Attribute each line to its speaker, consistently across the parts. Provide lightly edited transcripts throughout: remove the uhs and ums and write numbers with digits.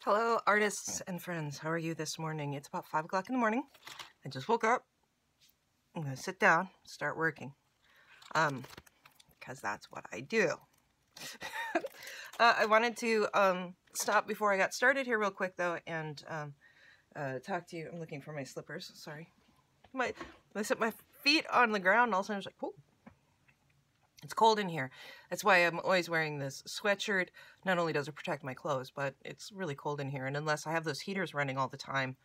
Speaker 1: Hello, artists and friends. How are you this morning? It's about 5 o'clock in the morning. I just woke up. I'm going to sit down, start working. Because that's what I do. I wanted to stop before I got started here real quick, though, and talk to you. I'm looking for my slippers. Sorry. I set my feet on the ground, and all of a sudden I was like, whoa. It's cold in here. That's why I'm always wearing this sweatshirt. Not only does it protect my clothes, but it's really cold in here. And unless I have those heaters running all the time,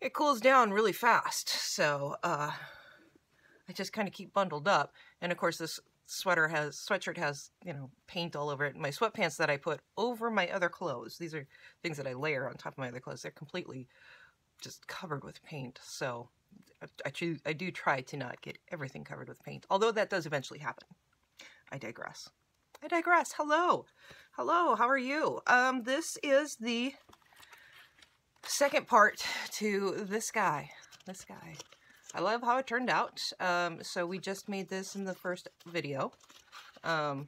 Speaker 1: it cools down really fast. So I just kind of keep bundled up. And of course, this sweatshirt has, you know, paint all over it. And my sweatpants that I put over my other clothes, these are things that I layer on top of my other clothes. They're completely just covered with paint. So I do try to not get everything covered with paint, although that does eventually happen. I digress. Hello. How are you? This is the second part to this guy. I love how it turned out. So we just made this in the first video. I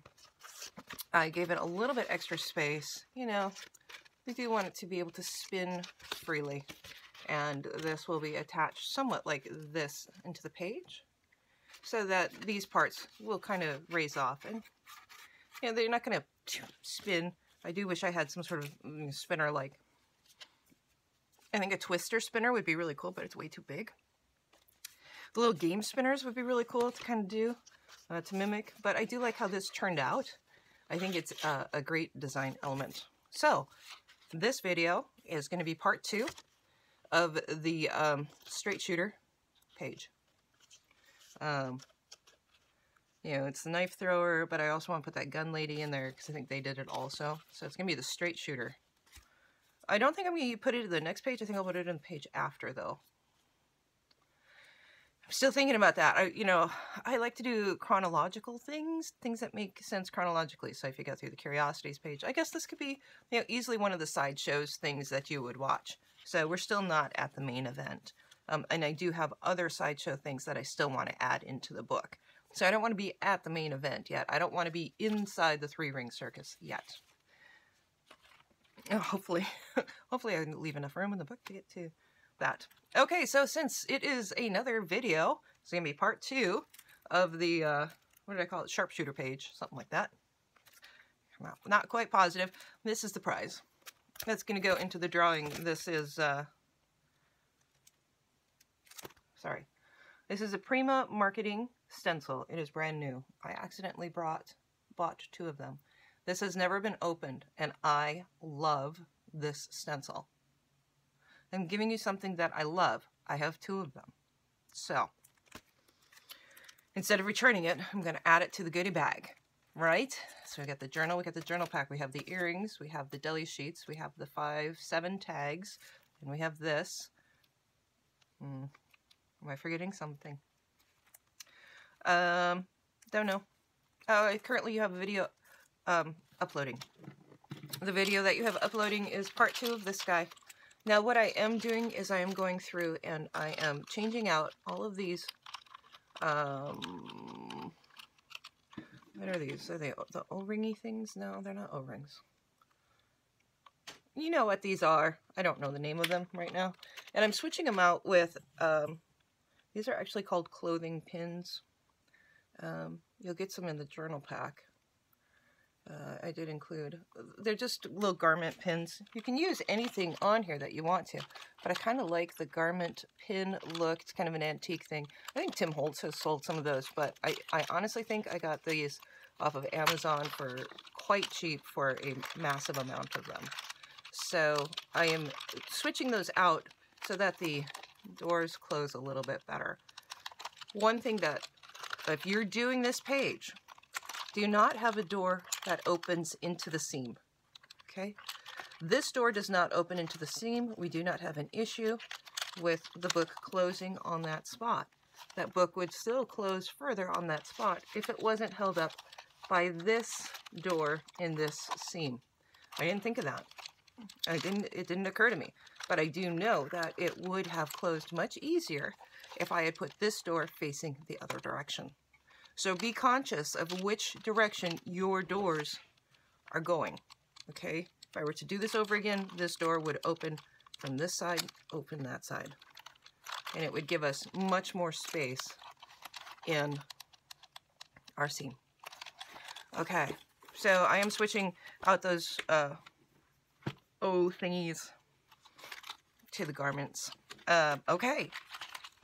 Speaker 1: gave it a little bit extra space. You know, we do want it to be able to spin freely. And this will be attached somewhat like this into the page, so that these parts will kind of raise off, and you know, they're not going to spin. I do wish I had some sort of spinner, like I think a twister spinner would be really cool, but it's way too big. The little game spinners would be really cool to kind of do, to mimic, but I do like how this turned out. I think it's a great design element. So this video is going to be part 2 of the straight shooter page. You know, it's the knife thrower, but I also want to put that gun lady in there because I think they did it also. So it's going to be the straight shooter. I don't think I'm going to put it in the next page. I think I'll put it in the page after, though. I'm still thinking about that. I like to do chronological things that make sense chronologically. So if you go through the curiosities page, I guess this could be, you know, easily one of the sideshows things that you would watch. So we're still not at the main event. And I do have other sideshow things that I still want to add into the book. So I don't want to be at the main event yet. I don't want to be inside the 3-ring circus yet. Hopefully I can leave enough room in the book to get to that. Okay, so since it is another video, it's going to be part 2 of the, what did I call it? Sharpshooter page, something like that. Not quite positive. This is the prize. That's going to go into the drawing. This is, sorry. This is a Prima Marketing stencil. It is brand new. I accidentally bought 2 of them. This has never been opened, and I love this stencil. I'm giving you something that I love. I have 2 of them. So, instead of returning it, I'm going to add it to the goodie bag. Right? So we got the journal, we got the journal pack, we have the earrings, we have the deli sheets, we have the 7 tags, and we have this. Am I forgetting something? Don't know. Currently you have a video uploading. The video that you have uploading is part 2 of this guy. Now what I am doing is I am going through and I am changing out all of these what are these? Are they the O-ringy things? No, they're not O-rings. You know what these are. I don't know the name of them right now. And I'm switching them out with, these are actually called clothing pins. You'll get some in the journal pack. I did include, they're just little garment pins. You can use anything on here that you want to, but I kind of like the garment pin look. It's kind of an antique thing. I think Tim Holtz has sold some of those, but I honestly think I got these off of Amazon for quite cheap for a massive amount of them. So I am switching those out so that the doors close a little bit better. One thing that, if you're doing this page, do not have a door that opens into the seam, okay? This door does not open into the seam. We do not have an issue with the book closing on that spot. That book would still close further on that spot if it wasn't held up by this door in this seam. I didn't think of that. It didn't occur to me, but I do know that it would have closed much easier if I had put this door facing the other direction. So be conscious of which direction your doors are going, okay? If I were to do this over again, this door would open from this side, open that side. And it would give us much more space in our seam. Okay, so I am switching out those thingies to the garments. Okay,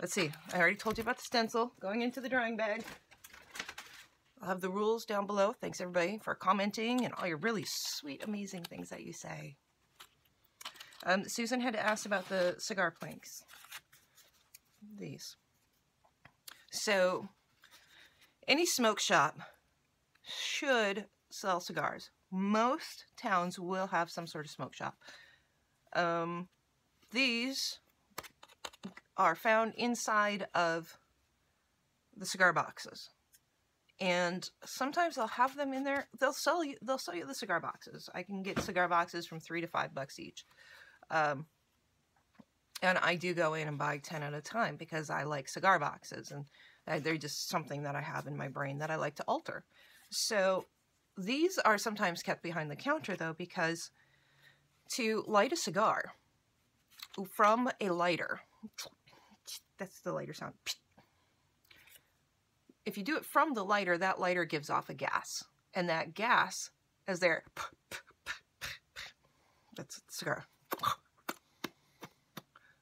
Speaker 1: let's see. I already told you about the stencil going into the drying bag. I'll have the rules down below. Thanks everybody for commenting and all your really sweet, amazing things that you say. Susan had asked about the cigar planks. These. So, any smoke shop should sell cigars. Most towns will have some sort of smoke shop. These are found inside of the cigar boxes. And sometimes they'll have them in there. They'll sell you the cigar boxes. I can get cigar boxes from $3 to $5 each. And I do go in and buy 10 at a time because I like cigar boxes, and they're just something that I have in my brain that I like to alter. So these are sometimes kept behind the counter though, because to light a cigar from a lighter, that's the lighter sound. If you do it from the lighter, that lighter gives off a gas, and that gas, as they're, that's the cigar.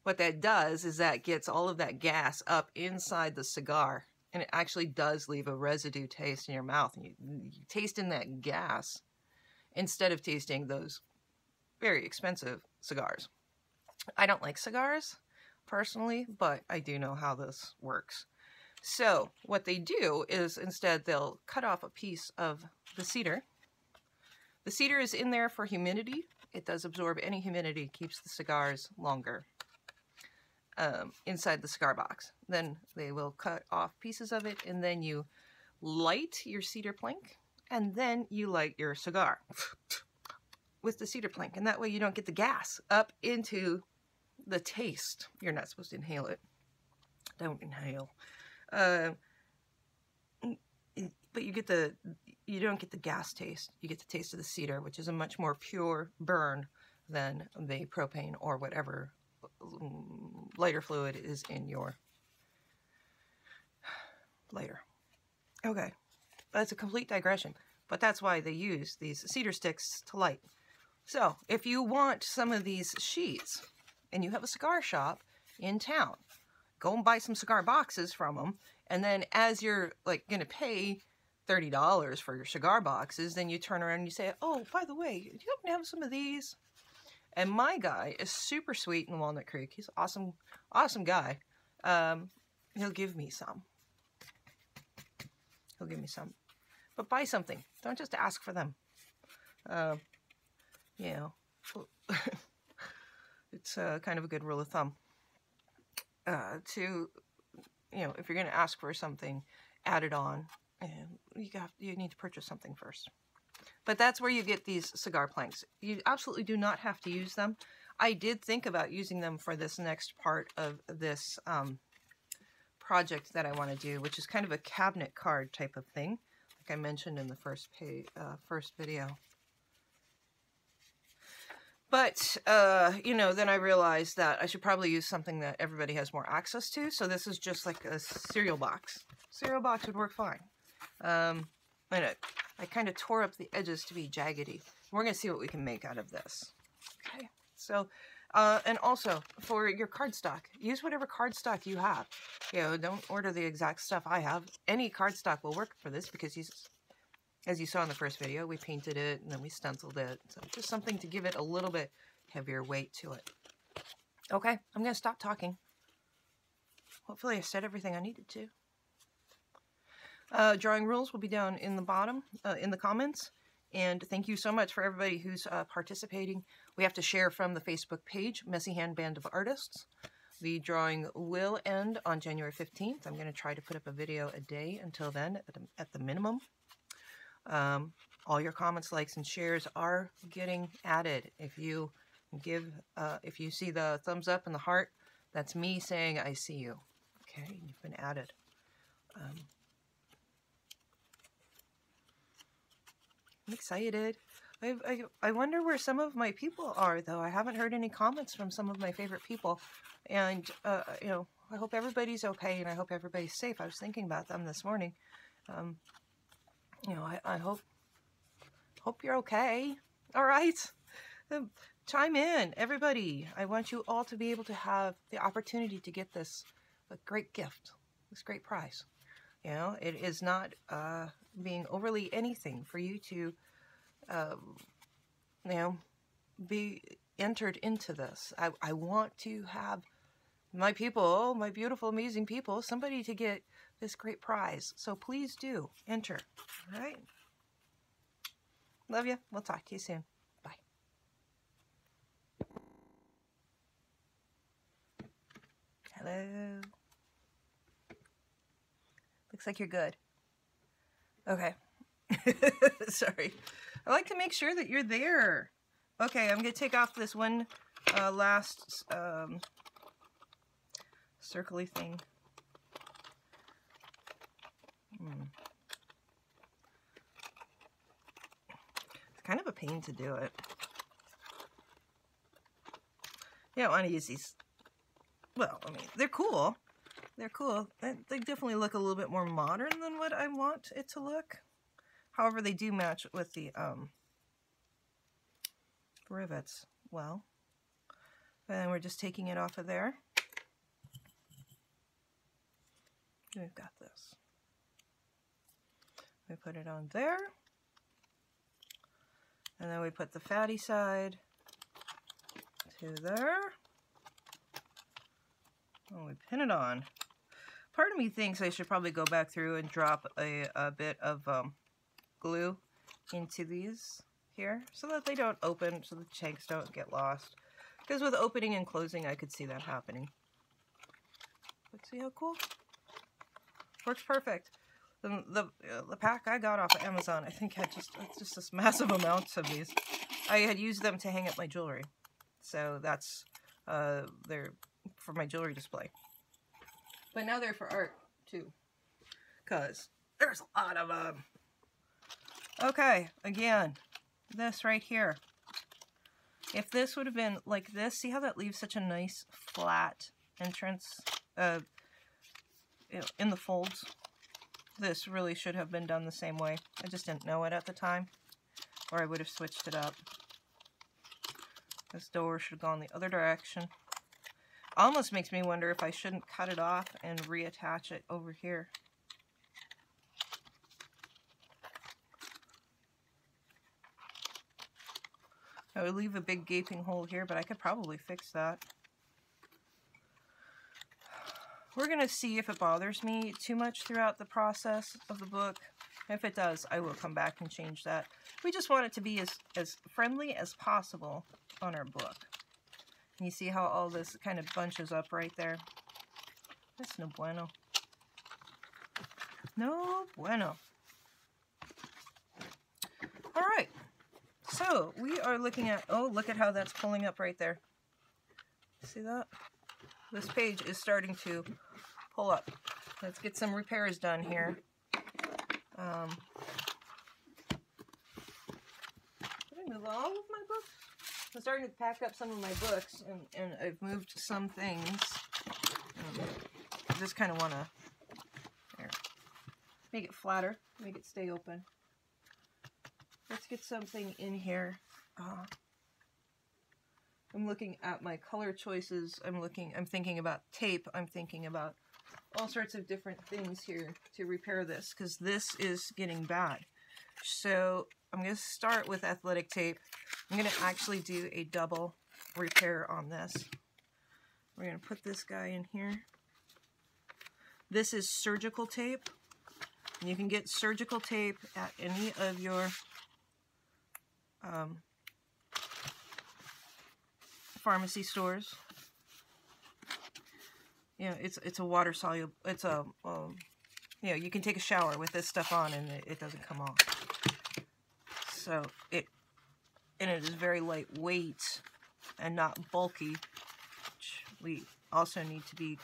Speaker 1: What that does is that gets all of that gas up inside the cigar, and it actually does leave a residue taste in your mouth, and you taste in that gas instead of tasting those very expensive cigars. I don't like cigars personally, but I do know how this works. So what they do is instead they'll cut off a piece of the cedar. The cedar is in there for humidity. It does absorb any humidity, keeps the cigars longer inside the cigar box. Then they will cut off pieces of it, and then you light your cedar plank, and then you light your cigar with the cedar plank, and that way you don't get the gas up into the taste. You're not supposed to inhale it. Don't inhale. But you don't get the gas taste. You get the taste of the cedar, which is a much more pure burn than the propane or whatever lighter fluid is in your lighter. Okay, that's a complete digression, but that's why they use these cedar sticks to light. So if you want some of these sheets and you have a cigar shop in town, go and buy some cigar boxes from them, and then as you're like going to pay $30 for your cigar boxes, then you turn around and you say, oh, by the way, do you happen to have some of these? And my guy is super sweet in Walnut Creek. He's an awesome guy. He'll give me some. He'll give me some. But buy something. Don't just ask for them. You know, it's kind of a good rule of thumb. If you're going to ask for something, add it on, and you need to purchase something first. But that's where you get these cigar planks. You absolutely do not have to use them. I did think about using them for this next part of this project that I want to do, which is kind of a cabinet card type of thing, like I mentioned in the first video. But, then I realized that I should probably use something that everybody has more access to. So this is just like a cereal box. Cereal box would work fine. I kind of tore up the edges to be jaggedy. We're going to see what we can make out of this. Okay. So, and also for your cardstock, use whatever cardstock you have. Don't order the exact stuff I have. Any cardstock will work for this because as you saw in the first video, we painted it and then we stenciled it. So just something to give it a little bit heavier weight to it. Okay, I'm going to stop talking. Hopefully I said everything I needed to. Drawing rules will be down in the bottom, in the comments. And thank you so much for everybody who's participating. We have to share from the Facebook page, Messy Hand Band of Artists. The drawing will end on January 15th. I'm going to try to put up a video a day until then, at the minimum. All your comments, likes, and shares are getting added. If you see the thumbs up and the heart, that's me saying I see you. Okay, you've been added. I'm excited. I wonder where some of my people are, though. I haven't heard any comments from some of my favorite people. And, you know, I hope everybody's okay, and I hope everybody's safe. I was thinking about them this morning. You know, I hope you're okay. All right? Chime in, everybody. I want you all to be able to have the opportunity to get this great gift, this great prize. You know, it is not being overly anything for you to, you know, be entered into this. I want to have my people, my beautiful, amazing people, somebody to get this great prize. So please do enter. All right? Love you. We'll talk to you soon. Bye. Hello. Looks like you're good. Okay. Sorry. I like to make sure that you're there. Okay, I'm going to take off this one last circly thing. It's kind of a pain to do it. You don't want to use these. Well, I mean, they're cool. They're cool. They definitely look a little bit more modern than what I want it to look. However, they do match with the rivets well. And we're just taking it off of there. We've got this. We put it on there. And then we put the fatty side to there. And we pin it on. Part of me thinks I should probably go back through and drop a bit of glue into these here so that they don't open, so the shanks don't get lost. Because with opening and closing, I could see that happening. But see how cool? Works perfect. The pack I got off of Amazon, I think had just this massive amounts of these. I had used them to hang up my jewelry. So that's, they're for my jewelry display. But now they're for art, too. Because there's a lot of them. Okay, again, this right here. If this would have been like this, see how that leaves such a nice flat entrance in the folds? This really should have been done the same way. I just didn't know it at the time, or I would have switched it up. This door should have gone the other direction. Almost makes me wonder if I shouldn't cut it off and reattach it over here. I would leave a big gaping hole here, but I could probably fix that. We're going to see if it bothers me too much throughout the process of the book. If it does, I will come back and change that. We just want it to be as friendly as possible on our book. And you see how all this kind of bunches up right there? That's no bueno. No bueno. All right. So we are looking at, oh, look at how that's pulling up right there. See that? This page is starting to pull up. Let's get some repairs done here. Did I move all of my books? I'm starting to pack up some of my books, and I've moved some things. I just kind of want to make it flatter, make it stay open. Let's get something in here. I'm looking at my color choices. I'm thinking about tape. I'm thinking about all sorts of different things here to repair this, because this is getting bad. So I'm going to start with athletic tape. I'm going to actually do a double repair on this. We're going to put this guy in here. This is surgical tape. And you can get surgical tape at any of your pharmacy stores. You know, it's a water soluble. It's a you know, you can take a shower with this stuff on and it doesn't come off. So it is very lightweight and not bulky, which we also need to be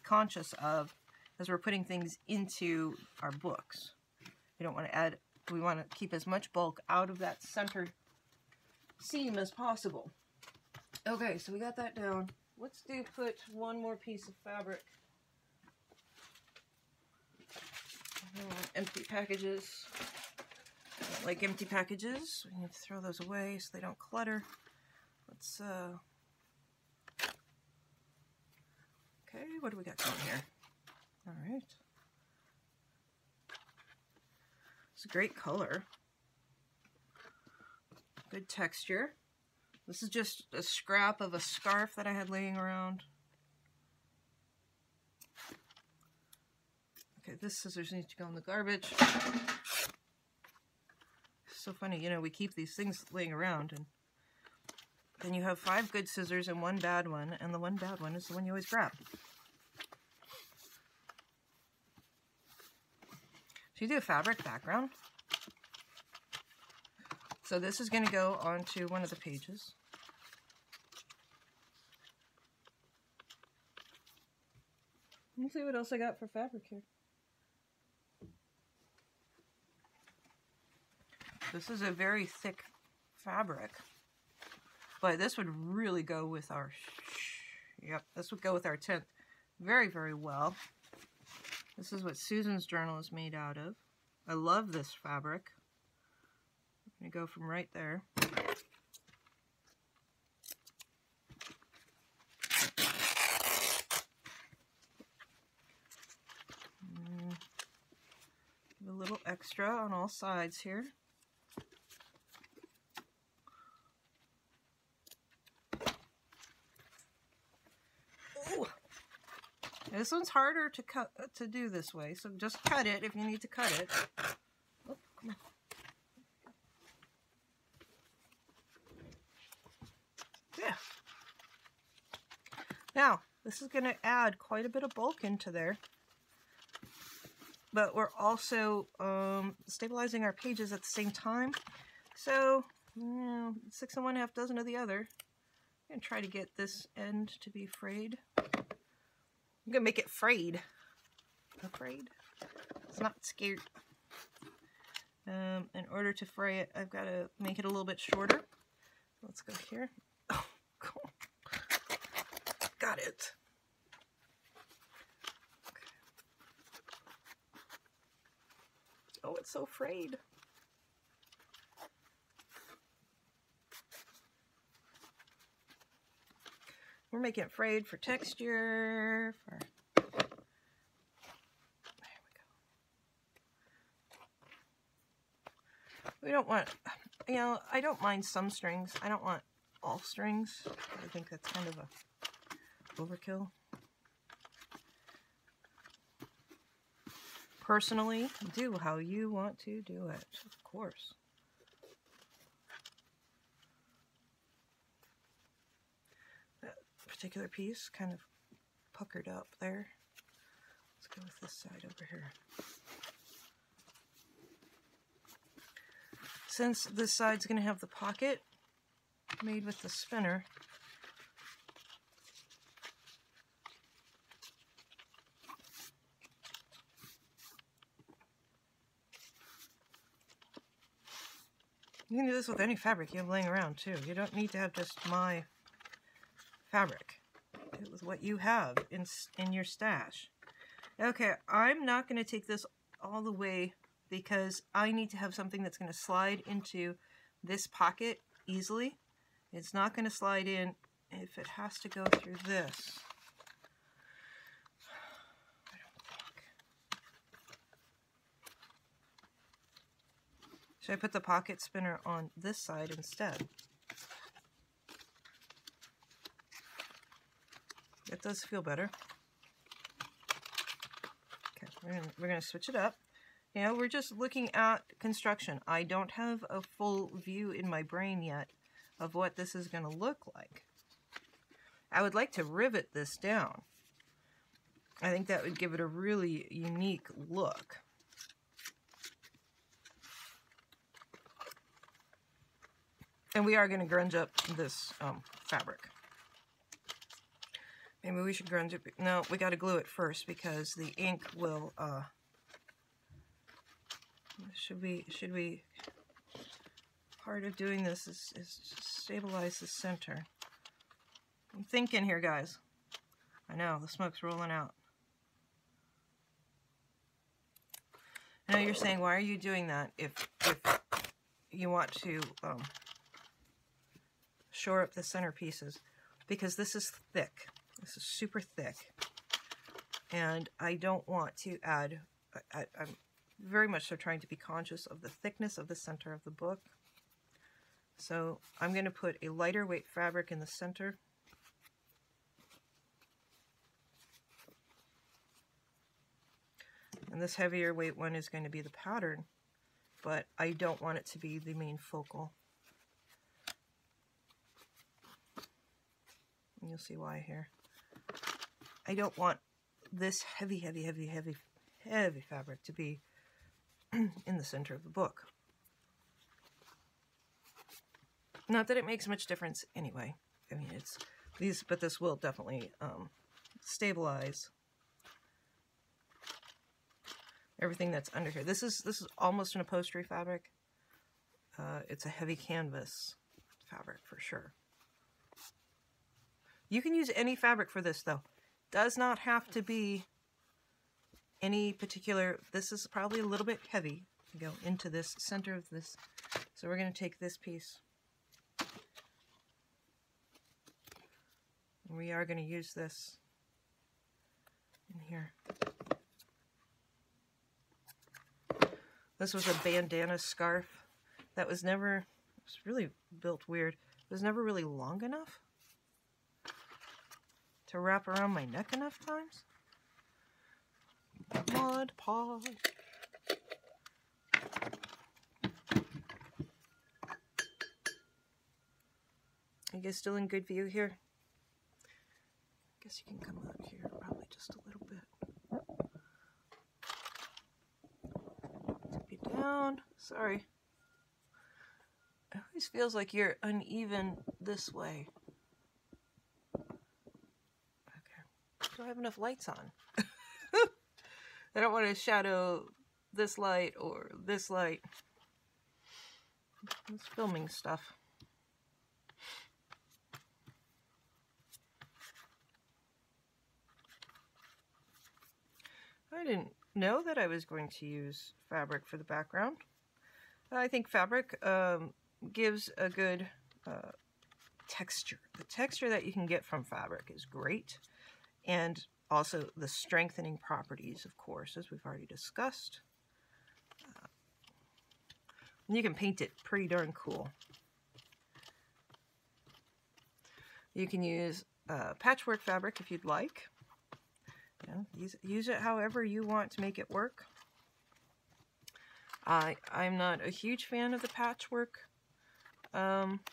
Speaker 1: conscious of as we're putting things into our books. We don't want to add. We want to keep as much bulk out of that center seam as possible. Okay, so we got that down. Let's put one more piece of fabric. Empty packages. I don't like empty packages. We need to throw those away so they don't clutter. Let's, okay, what do we got going here? All right. It's a great color. Good texture. This is just a scrap of a scarf that I had laying around. Okay, this scissors needs to go in the garbage. It's so funny, you know, we keep these things laying around, and then you have 5 good scissors and 1 bad one, and the 1 bad one is the one you always grab. So you do a fabric background. So this is going to go onto one of the pages. Let me see what else I got for fabric here. This is a very thick fabric, but this would really go with our, this would go with our 10th very, very well. This is what Susan's journal is made out of. I love this fabric. I'm going to go from right there. Give a little extra on all sides here. Ooh. This one's harder to do this way, so just cut it if you need to cut it. Oh, come on. Yeah. Now, this is going to add quite a bit of bulk into there, but we're also stabilizing our pages at the same time. So, 6 and 1/2 dozen of the other. I'm going to try to get this end to be frayed. I'm going to make it frayed. Afraid? It's not scared. In order to fray it, I've got to make it a little bit shorter. Let's go here. Oh, cool. Got it. Okay. Oh, it's so frayed. We're making it frayed for texture. There we go. We don't want, you know, I don't mind some strings. I don't want all strings. I think that's kind of a overkill. Personally, do how you want to do it, of course. Particular piece kind of puckered up there. Let's go with this side over here. Since this side's going to have the pocket made with the spinner, you can do this with any fabric you have laying around too. You don't need to have just my fabric. Do it with what you have in your stash. Okay, I'm not going to take this all the way because I need to have something that's going to slide into this pocket easily. It's not going to slide in if it has to go through this. I don't think. Should I put the pocket spinner on this side instead? It does feel better. Okay, we're gonna switch it up. You know, we're just looking at construction. I don't have a full view in my brain yet of what this is gonna look like. I would like to rivet this down. I think that would give it a really unique look. And we are gonna grunge up this fabric. Maybe we should grunge it. No, we got to glue it first because the ink will. Should we part of doing this is to stabilize the center. I'm thinking here, guys. I know, the smoke's rolling out. I know you're saying, why are you doing that if you want to shore up the center pieces? Because this is thick. This is super thick. And I don't want to add... I'm very much so trying to be conscious of the thickness of the center of the book. So I'm going to put a lighter weight fabric in the center. And this heavier weight one is going to be the pattern, but I don't want it to be the main focal. And you'll see why here. I don't want this heavy fabric to be in the center of the book. Not that it makes much difference anyway. I mean, it's these, but this will definitely stabilize everything that's under here. This is almost an upholstery fabric. It's a heavy canvas fabric for sure. You can use any fabric for this though. Does not have to be any particular. This is probably a little bit heavy to go into this center of this. So we're going to take this piece. And we are going to use this in here. This was a bandana scarf that was never, it was really built weird. It was never really long enough to wrap around my neck enough times. Mod Podge. You guys still in good view here? I guess you can come out here probably just a little bit. Tip you down. Sorry. It always feels like you're uneven this way. Okay. Do I have enough lights on? I don't want to shadow this light or this light. It's filming stuff. I didn't know that I was going to use fabric for the background. I think fabric gives a good texture. The texture that you can get from fabric is great. And also the strengthening properties, of course, as we've already discussed. And you can paint it pretty darn cool. You can use patchwork fabric if you'd like. You know, use it however you want to make it work. I'm not a huge fan of the patchwork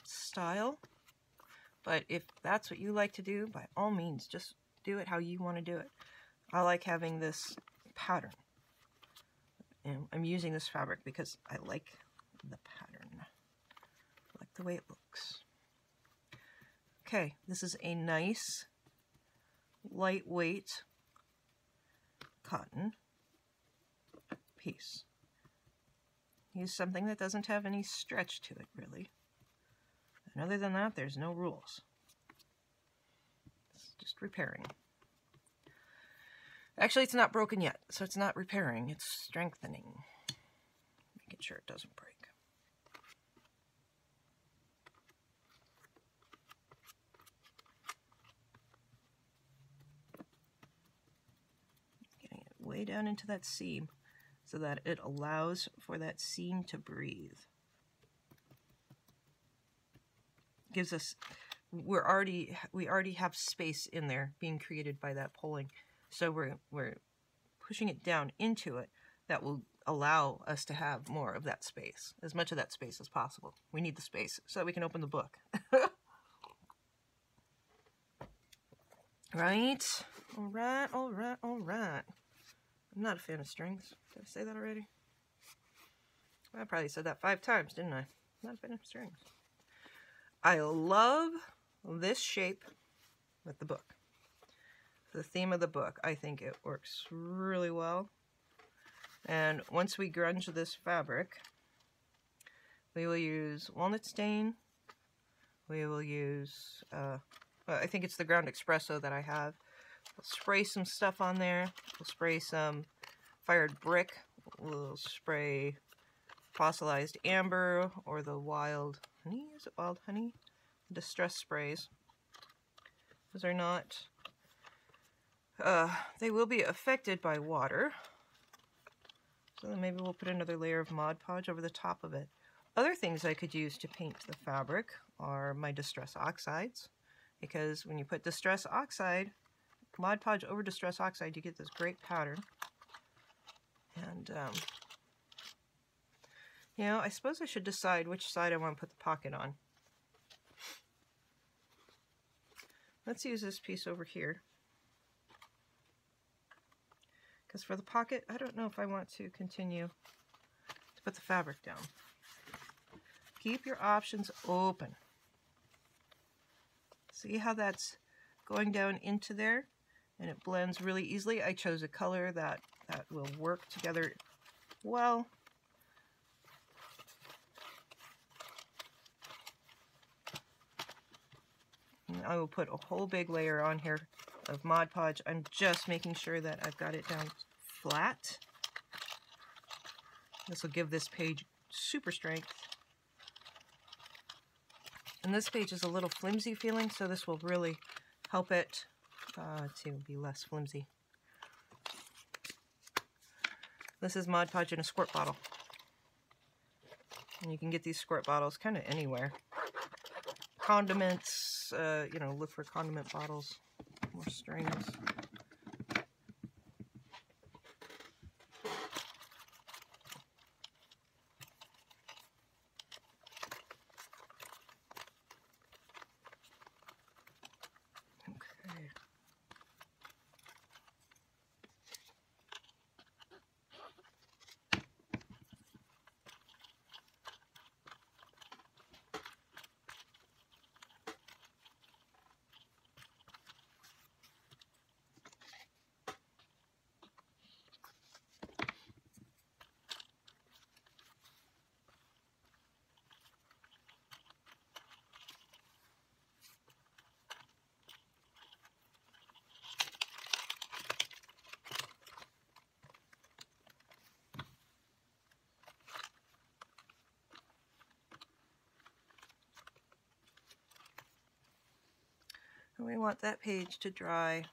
Speaker 1: style, but if that's what you like to do, by all means, just do it how you want to do it. I like having this pattern, and I'm using this fabric because I like the pattern. I like the way it looks. Okay, this is a nice, lightweight cotton piece. Use something that doesn't have any stretch to it, really. And other than that, there's no rules. It's just repairing. Actually, it's not broken yet, so it's not repairing, it's strengthening. Making sure it doesn't break. Getting it way down into that seam so that it allows for that seam to breathe. Gives us, we already have space in there being created by that pulling. So we're pushing it down into it. That will allow us to have more of that space, as much of that space as possible. We need the space so that we can open the book. Right? All right, all right, all right. I'm not a fan of strings. Did I say that already? I probably said that 5 times, didn't I? Not a fan of strings. I love this shape with the book. The theme of the book, I think it works really well. And once we grunge this fabric, We will use walnut stain. We will use, I think it's the ground espresso that I have. We'll spray some stuff on there. We'll spray some fired brick. We'll spray fossilized amber or the wild honey. Is it wild honey? Distress sprays. Those are not, they will be affected by water. So then maybe we'll put another layer of Mod Podge over the top of it. Other things I could use to paint the fabric are my Distress Oxides, because when you put Distress Oxide, Mod Podge over Distress Oxide, you get this great pattern. And, you know, I suppose I should decide which side I want to put the pocket on. Let's use this piece over here. Because for the pocket, I don't know if I want to continue to put the fabric down. Keep your options open. See how that's going down into there? And it blends really easily. I chose a color that will work together well. And I will put a whole big layer on here of Mod Podge. I'm just making sure that I've got it down flat. This will give this page super strength. And this page is a little flimsy feeling, so this will really help it to be less flimsy. This is Mod Podge in a squirt bottle. And you can get these squirt bottles kind of anywhere. Condiments, you know, look for condiment bottles, more strings. And we want that page to dry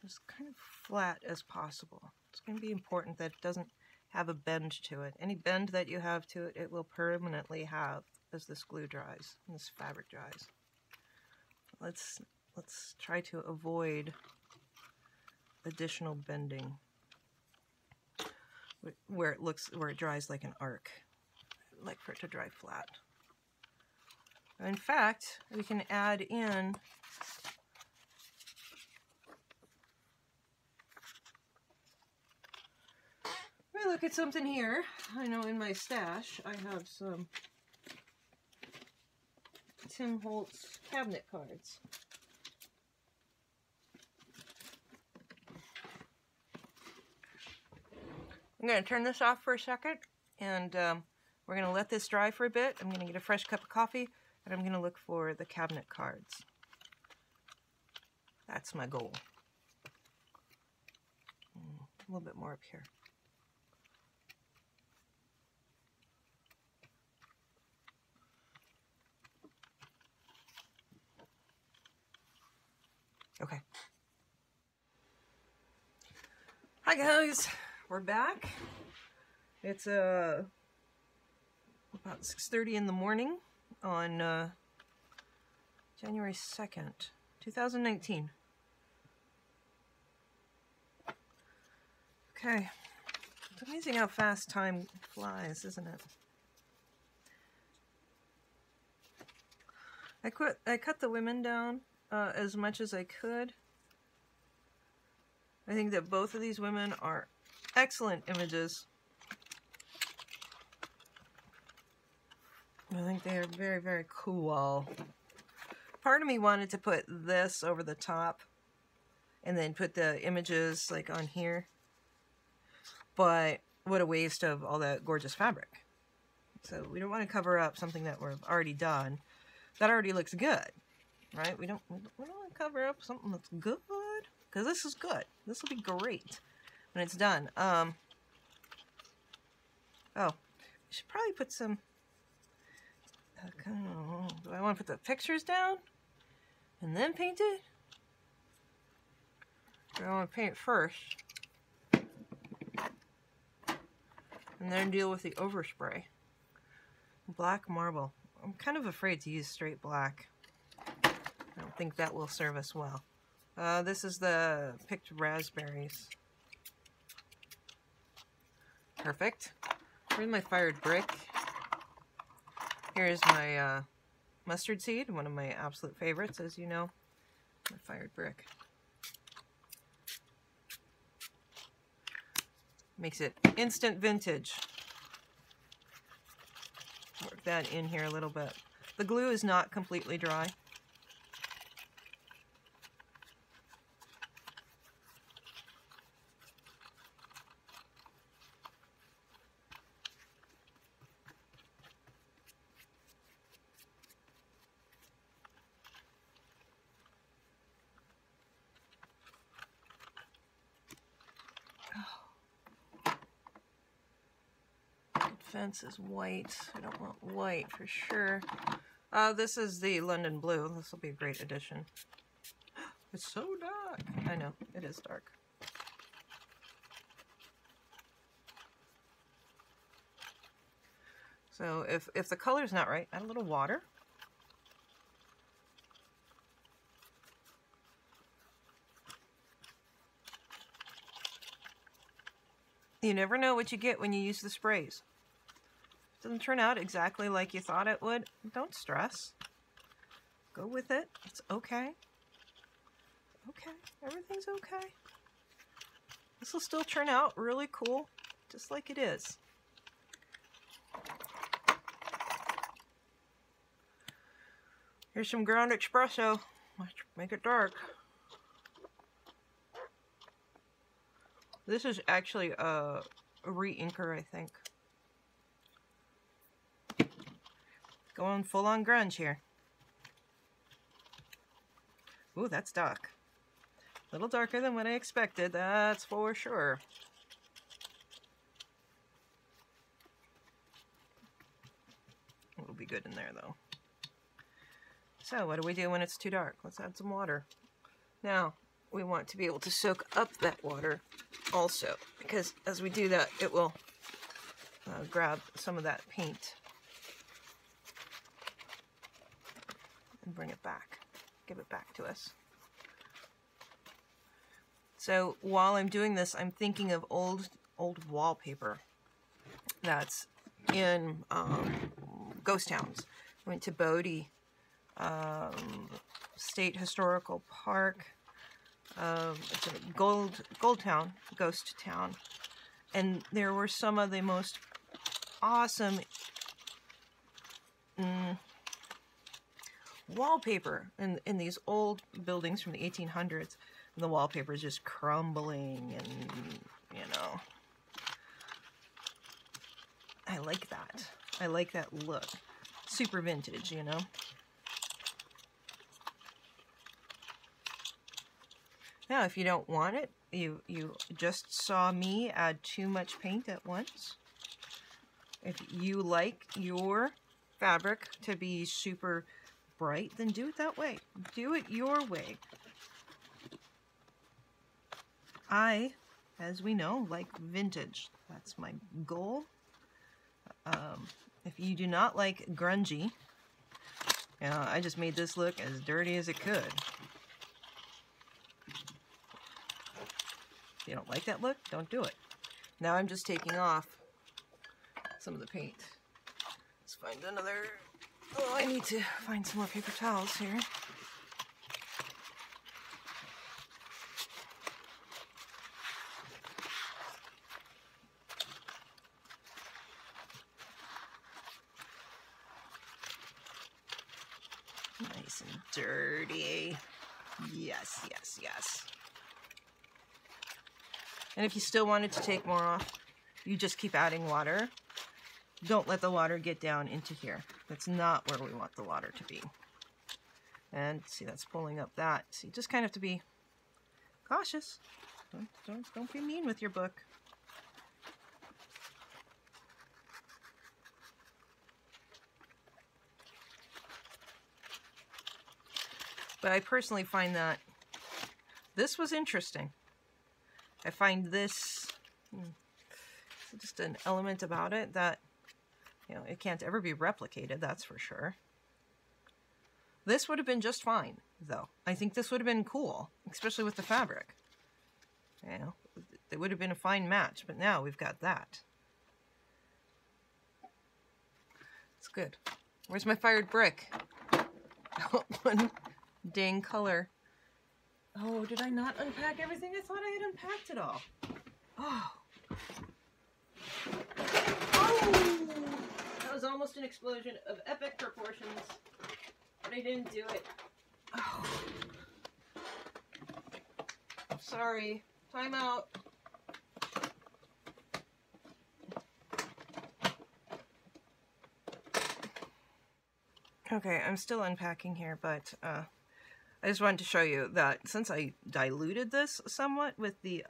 Speaker 1: as kind of flat as possible. It's going to be important that it doesn't have a bend to it. Any bend that you have to it, it will permanently have as this glue dries and this fabric dries. Let's try to avoid additional bending where it dries like an arc. I'd like for it to dry flat. In fact, we can add in let me look at something here. I know in my stash I have some Tim Holtz cabinet cards. I'm going to turn this off for a second, and we're going to let this dry for a bit. I'm going to get a fresh cup of coffee, and I'm going to look for the cabinet cards. That's my goal. A little bit more up here. Okay. Hi guys, we're back. It's about 6:30 in the morning on January 2nd, 2019. Okay, it's amazing how fast time flies, isn't it? I cut the women down as much as I could. I think that both of these women are excellent images. I think they are very, very cool. Part of me wanted to put this over the top and then put the images like on here. But what a waste of all that gorgeous fabric. So we don't want to cover up something that we've already done. That already looks good, right? We don't want to cover up something that's good, because this is good. This will be great when it's done. Oh, I should probably put some, do I want to put the pictures down and then paint it? Or I want to paint it first and then deal with the overspray. Black marble. I'm kind of afraid to use straight black. I don't think that will serve us well. This is the picked raspberries. Perfect. Here's my fired brick. Here's my mustard seed, one of my absolute favorites, as you know. My fired brick. Makes it instant vintage. Work that in here a little bit. The glue is not completely dry. Fence is white. I don't want white for sure. This is the London blue. This will be a great addition. It's so dark. I know, it is dark. So if the color's not right, add a little water. You never know what you get when you use the sprays. Doesn't turn out exactly like you thought it would, don't stress. Go with it. It's okay. Okay. Everything's okay. This will still turn out really cool, just like it is. Here's some ground espresso. Make it dark. This is actually a re-inker, I think. Going full on grunge here. Ooh, that's dark. A little darker than what I expected, that's for sure. It'll be good in there though. So what do we do when it's too dark? Let's add some water. Now, we want to be able to soak up that water also, because as we do that, it will grab some of that paint and bring it back, give it back to us. So while I'm doing this, I'm thinking of old wallpaper that's in ghost towns. I went to Bodie State Historical Park. It's a gold town, ghost town, and there were some of the most awesome wallpaper in these old buildings from the 1800s. And the wallpaper is just crumbling, and you know, I like that. I like that look. Super vintage, you know. Now, if you don't want it, you just saw me add too much paint at once. If you like your fabric to be super bright, then do it that way. Do it your way. I, as we know, like vintage. That's my goal. If you do not like grungy, I just made this look as dirty as it could. If you don't like that look, don't do it. Now I'm just taking off some of the paint. Let's find another. Oh, I need to find some more paper towels here. Nice and dirty. Yes, yes, yes. And if you still wanted to take more off, you just keep adding water don't let the water get down into here. That's not where we want the water to be. And see, that's pulling up that. So you just kind of have to be cautious. Don't be mean with your book. But I personally find that this was interesting. I find this just an element about it that, you know, it can't ever be replicated, that's for sure. This would have been just fine, though. I think this would have been cool, especially with the fabric. You know, it would have been a fine match, but now we've got that. It's good. Where's my fired brick? One dang color. Oh, did I not unpack everything? I thought I had unpacked it all. Oh. Oh! That was almost an explosion of epic proportions, but I didn't do it. Oh. Sorry. Time out. Okay, I'm still unpacking here, but I just wanted to show you that since I diluted this somewhat with the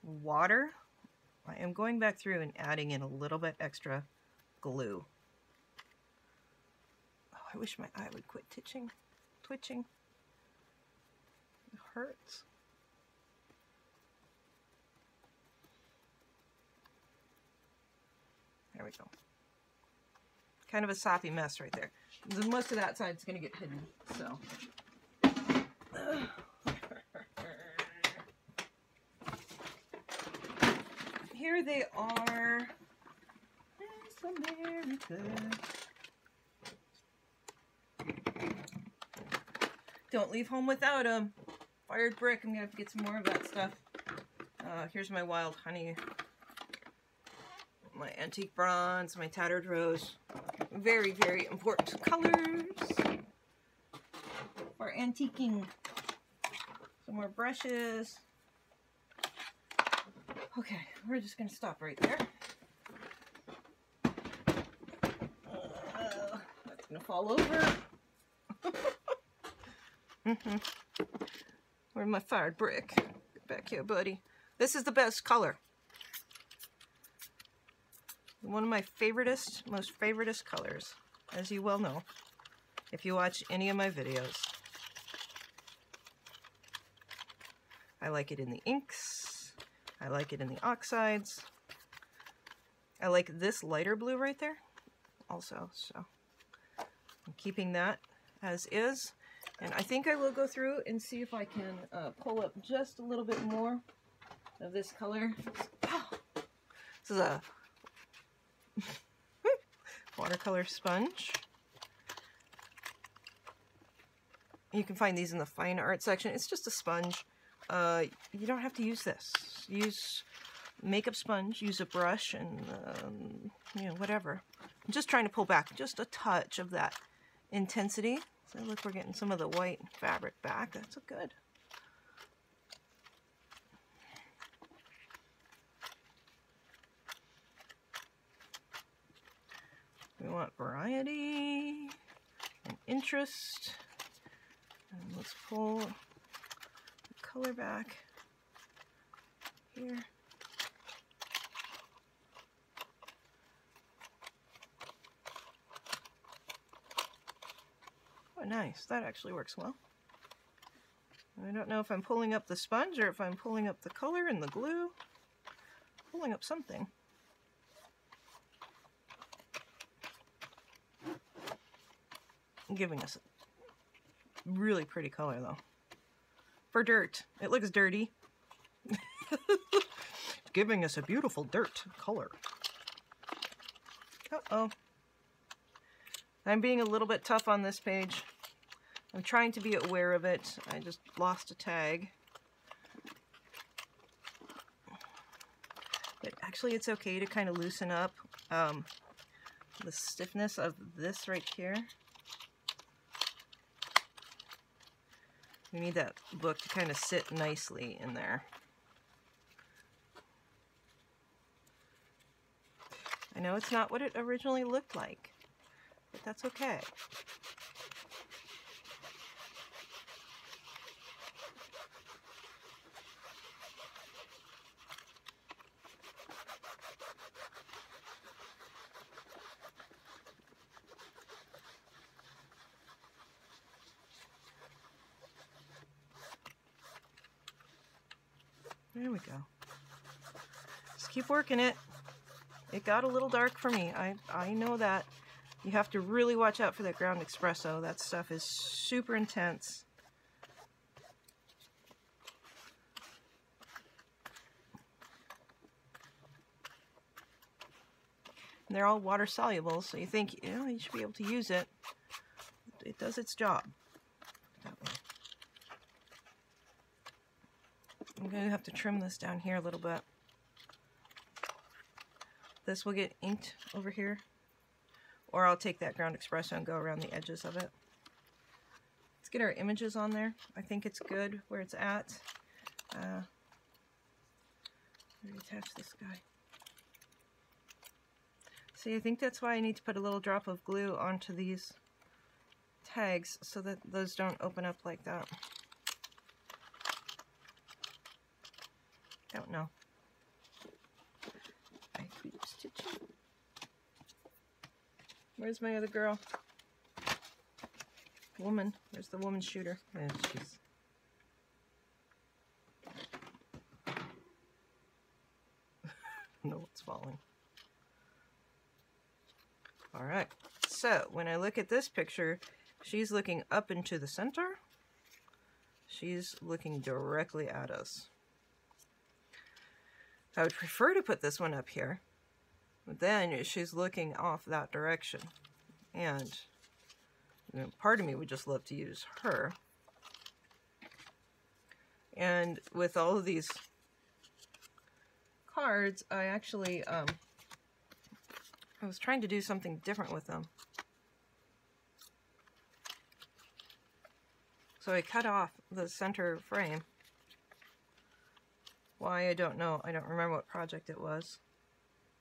Speaker 1: water, I am going back through and adding in a little bit extra glue. Oh, I wish my eye would quit twitching. It hurts. There we go. Kind of a soppy mess right there. Most of that side's going to get hidden, so. Here they are. There's America. Don't leave home without them. Fired brick. I'm going to have to get some more of that stuff. Here's my wild honey. My antique bronze, my tattered rose. Very, very important colors for antiquing. Some more brushes. Okay, we're just going to stop right there. That's going to fall over. Where's my fired brick? Get back here, buddy. This is the best color. One of my most favoriteest colors, as you well know, if you watch any of my videos. I like it in the inks. I like it in the oxides. I like this lighter blue right there also, so I'm keeping that as is. And I think I will go through and see if I can pull up just a little bit more of this color. Oh, this is a watercolor sponge. You can find these in the fine art section. It's just a sponge. You don't have to use this. Use makeup sponge, use a brush, and you know, whatever. I'm just trying to pull back just a touch of that intensity. So look, we're getting some of the white fabric back. That's good. We want variety and interest. And let's pull the color back here. Oh, nice. That actually works well. I don't know if I'm pulling up the sponge or if I'm pulling up the color and the glue. Pulling up something. Giving us a really pretty color though. For dirt. It looks dirty. Giving us a beautiful dirt color. Uh-oh. I'm being a little bit tough on this page. I'm trying to be aware of it. I just lost a tag. But actually it's okay to kind of loosen up the stiffness of this right here. We need that book to kind of sit nicely in there. I know it's not what it originally looked like, but that's okay. There we go. Just keep working it. It got a little dark for me. I know that. You have to really watch out for that ground espresso. That stuff is super intense. And they're all water soluble, so you think, you know, you should be able to use it. It does its job. That way. I'm going to have to trim this down here a little bit. This will get inked over here, or I'll take that ground espresso and go around the edges of it. Let's get our images on there. I think it's good where it's at. Attach this guy. See, I think that's why I need to put a little drop of glue onto these tags so that those don't open up like that. Don't know. Where's my other girl? Woman. Where's the woman shooter? There she's. No, it's falling. Alright, so when I look at this picture, she's looking up into the center. She's looking directly at us. I would prefer to put this one up here, but then she's looking off that direction. And you know, part of me would just love to use her. And with all of these cards, I actually, I was trying to do something different with them. So I cut off the center frame. Why, I don't know. I don't remember what project it was.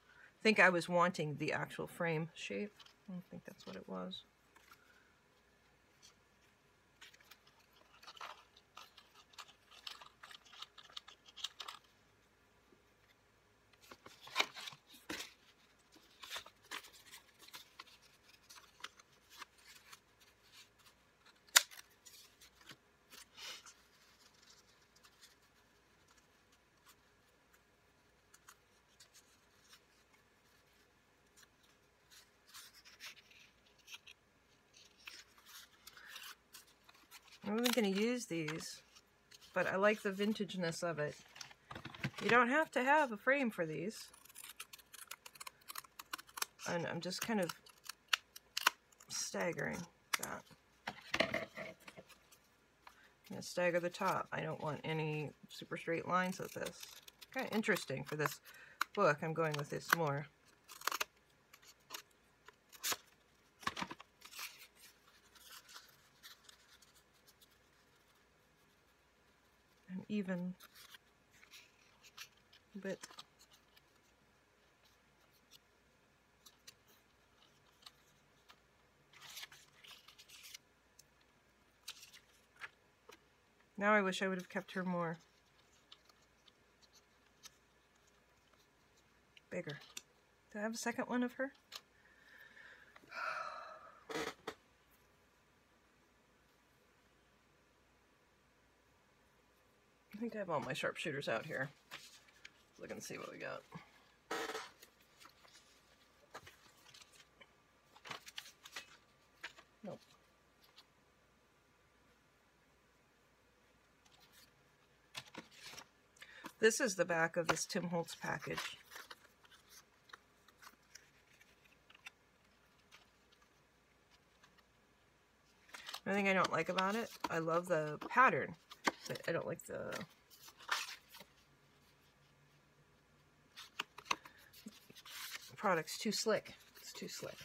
Speaker 1: I think I was wanting the actual frame shape. I don't think that's what it was. I'm not going to use these, but I like the vintageness of it. You don't have to have a frame for these. And I'm just kind of staggering that. I'm going to stagger the top. I don't want any super straight lines with this. Kind of interesting for this book. I'm going with this more. Even bit. Now I wish I would have kept her more bigger. Do I have a second one of her? I think I have all my sharpshooters out here. Look and see what we got. Nope. This is the back of this Tim Holtz package. Another thing I don't like about it, I love the pattern, but I don't like the product's too slick. It's too slick.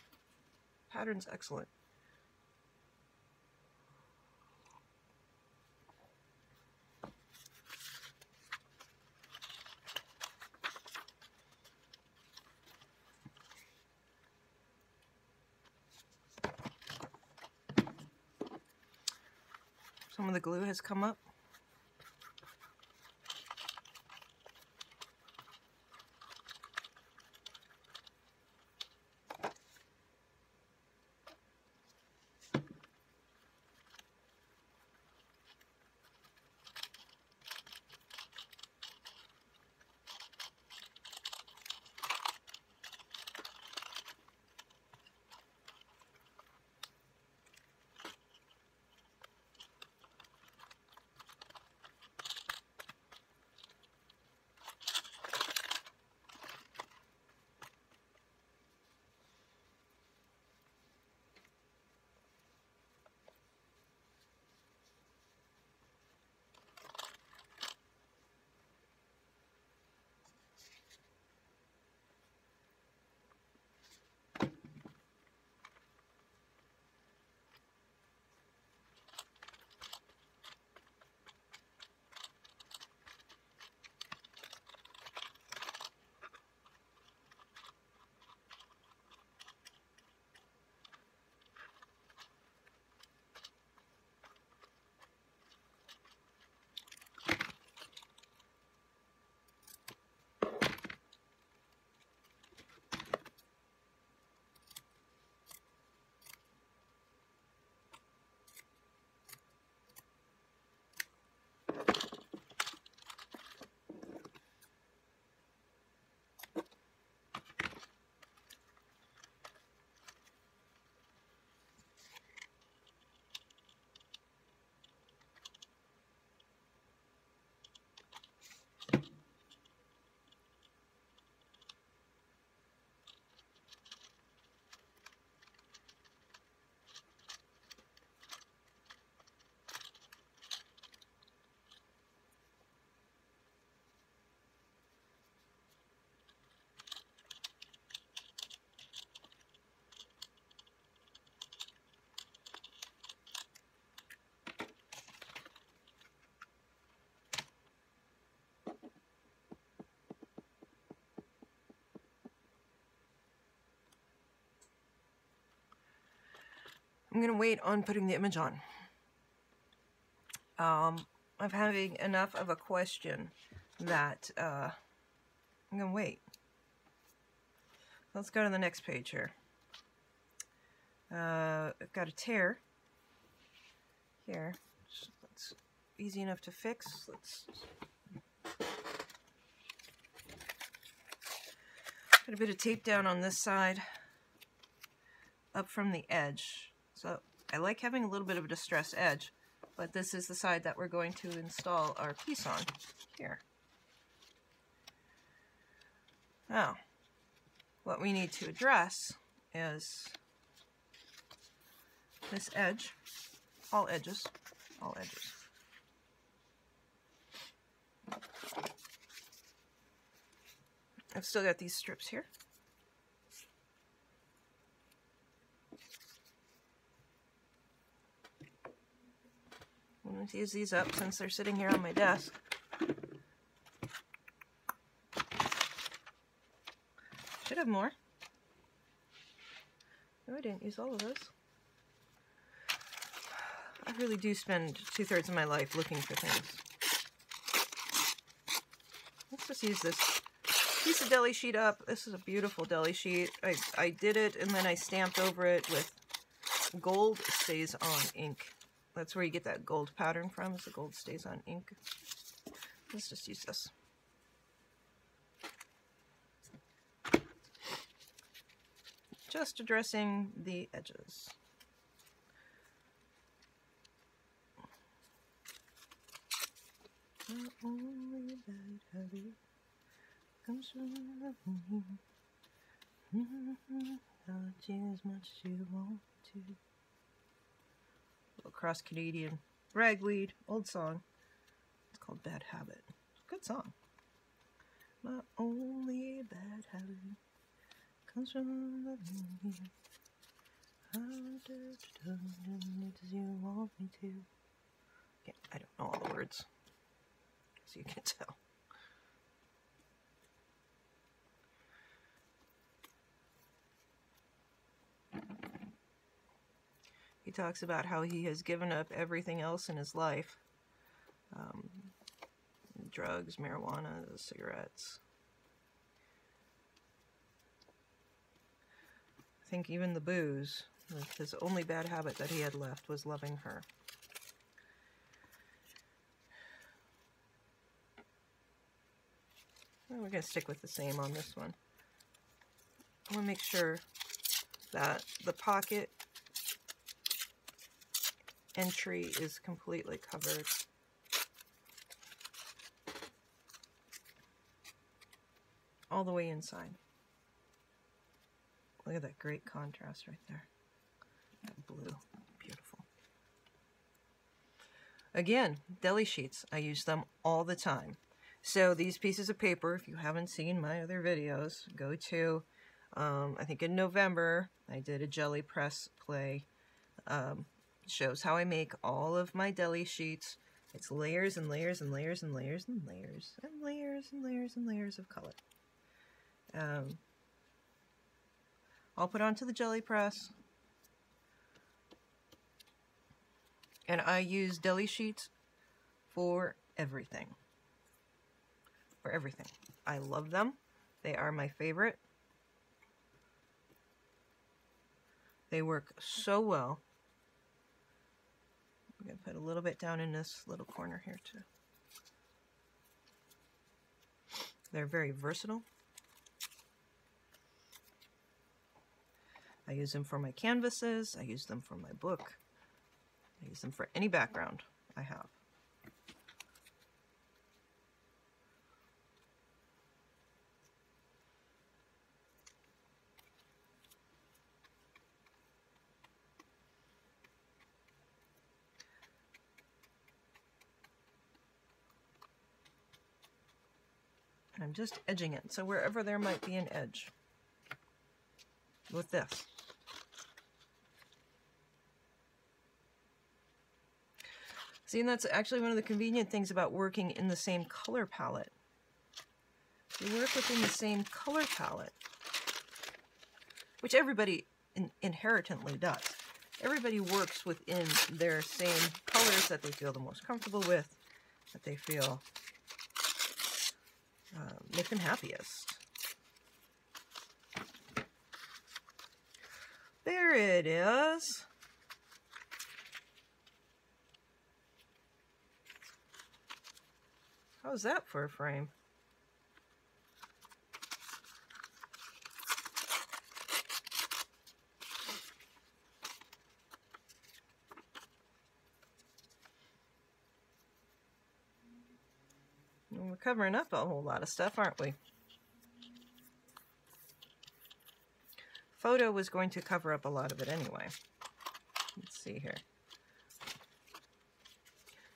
Speaker 1: Pattern's excellent. Some of the glue has come up. I'm going to wait on putting the image on. I'm having enough of a question that I'm going to wait. Let's go to the next page here. I've got a tear here. That's easy enough to fix. Let's put a bit of tape down on this side up from the edge. So I like having a little bit of a distressed edge, but this is the side that we're going to install our piece on here. Now, what we need to address is this edge, all edges. I've still got these strips here. I'm going to use these up since they're sitting here on my desk. Should have more. No, I didn't use all of those. I really do spend 2/3 of my life looking for things. Let's just use this piece of deli sheet up. This is a beautiful deli sheet. I did it and then I stamped over it with gold stays on ink. That's where you get that gold pattern from, is the gold stays on ink. Let's just use this. Just addressing the edges. Not only bad habit comes from loving you. Not as much as you want to. Little cross-Canadian ragweed, old song. It's called Bad Habit. Good song. My only bad habit comes from loving you. How does you want me to? Okay, I don't know all the words, so you can tell. He talks about how he has given up everything else in his life. Drugs, marijuana, cigarettes. I think even the booze. His only bad habit that he had left was loving her. Well, we're going to stick with the same on this one. I want to make sure that the pocket entry is completely covered. All the way inside. Look at that great contrast right there. That blue. Beautiful. Again, deli sheets. I use them all the time. So these pieces of paper, if you haven't seen my other videos, go to, I think in November, I did a jelly press play. Shows how I make all of my deli sheets. It's layers and layers and layers and layers and layers and layers and layers and layers of color. I'll put onto the jelly press. And I use deli sheets for everything. For everything. I love them. They are my favorite. They work so well. I'm going to put a little bit down in this little corner here too. They're very versatile. I use them for my canvases. I use them for my book. I use them for any background I have. And I'm just edging it, so wherever there might be an edge with this. See, and that's actually one of the convenient things about working in the same color palette. You work within the same color palette, which everybody inherently does. Everybody works within their same colors that they feel the most comfortable with, that they feel make them happiest. There it is. How's that for a frame? We're covering up a whole lot of stuff, aren't we? Photo was going to cover up a lot of it anyway. Let's see here.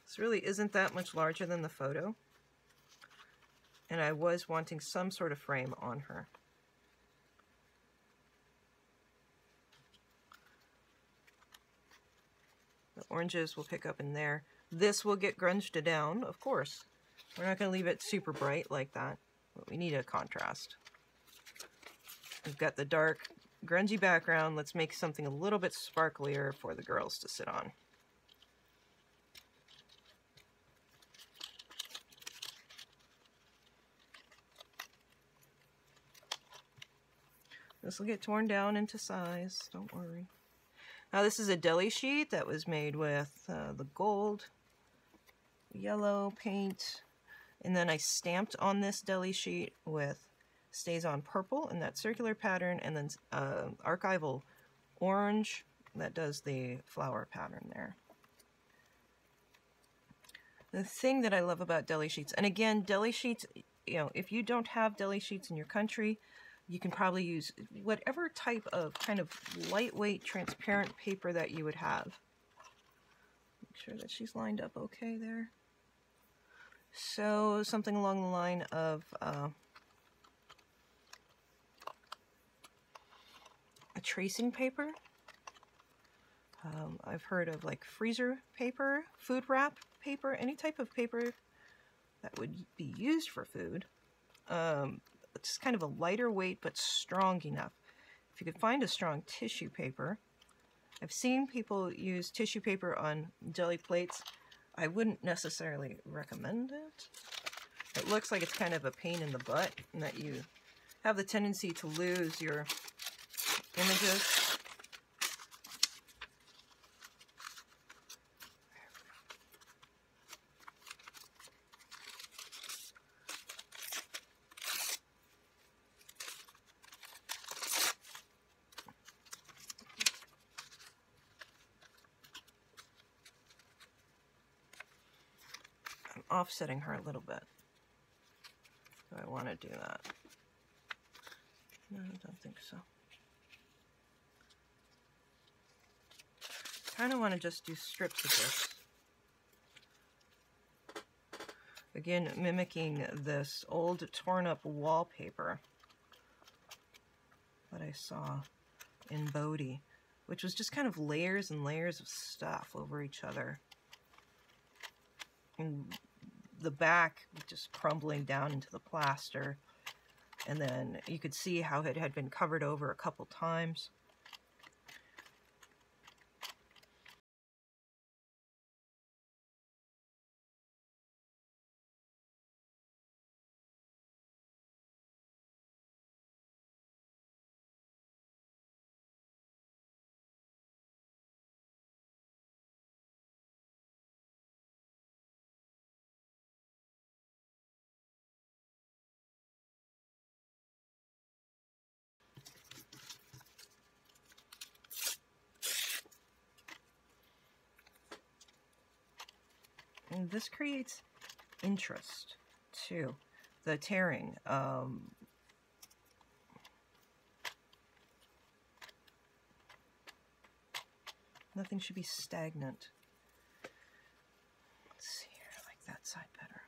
Speaker 1: This really isn't that much larger than the photo. And I was wanting some sort of frame on her. The oranges will pick up in there. This will get grunged down, of course. We're not going to leave it super bright like that, but we need a contrast. We've got the dark, grungy background. Let's make something a little bit sparklier for the girls to sit on. This will get torn down into size, don't worry. Now this is a deli sheet that was made with the gold, yellow paint, and then I stamped on this deli sheet with Stays On Purple in that circular pattern, and then archival orange that does the flower pattern there. The thing that I love about deli sheets, and again, deli sheets, you know, if you don't have deli sheets in your country, you can probably use whatever type of kind of lightweight, transparent paper that you would have. Make sure that she's lined up okay there. So something along the line of a tracing paper. I've heard of like freezer paper, food wrap paper, any type of paper that would be used for food. It's kind of a lighter weight but strong enough. If you could find a strong tissue paper, I've seen people use tissue paper on jelly plates. I wouldn't necessarily recommend it. It looks like it's kind of a pain in the butt and that you have the tendency to lose your images. I'm offsetting her a little bit. Do I want to do that? No, I don't think so. Kind of want to just do strips of this. Again, mimicking this old torn up wallpaper that I saw in Bodhi, which was just kind of layers and layers of stuff over each other. And the back just crumbling down into the plaster. And then you could see how it had been covered over a couple times. And this creates interest too. The tearing. Nothing should be stagnant. Let's see here, I like that side better.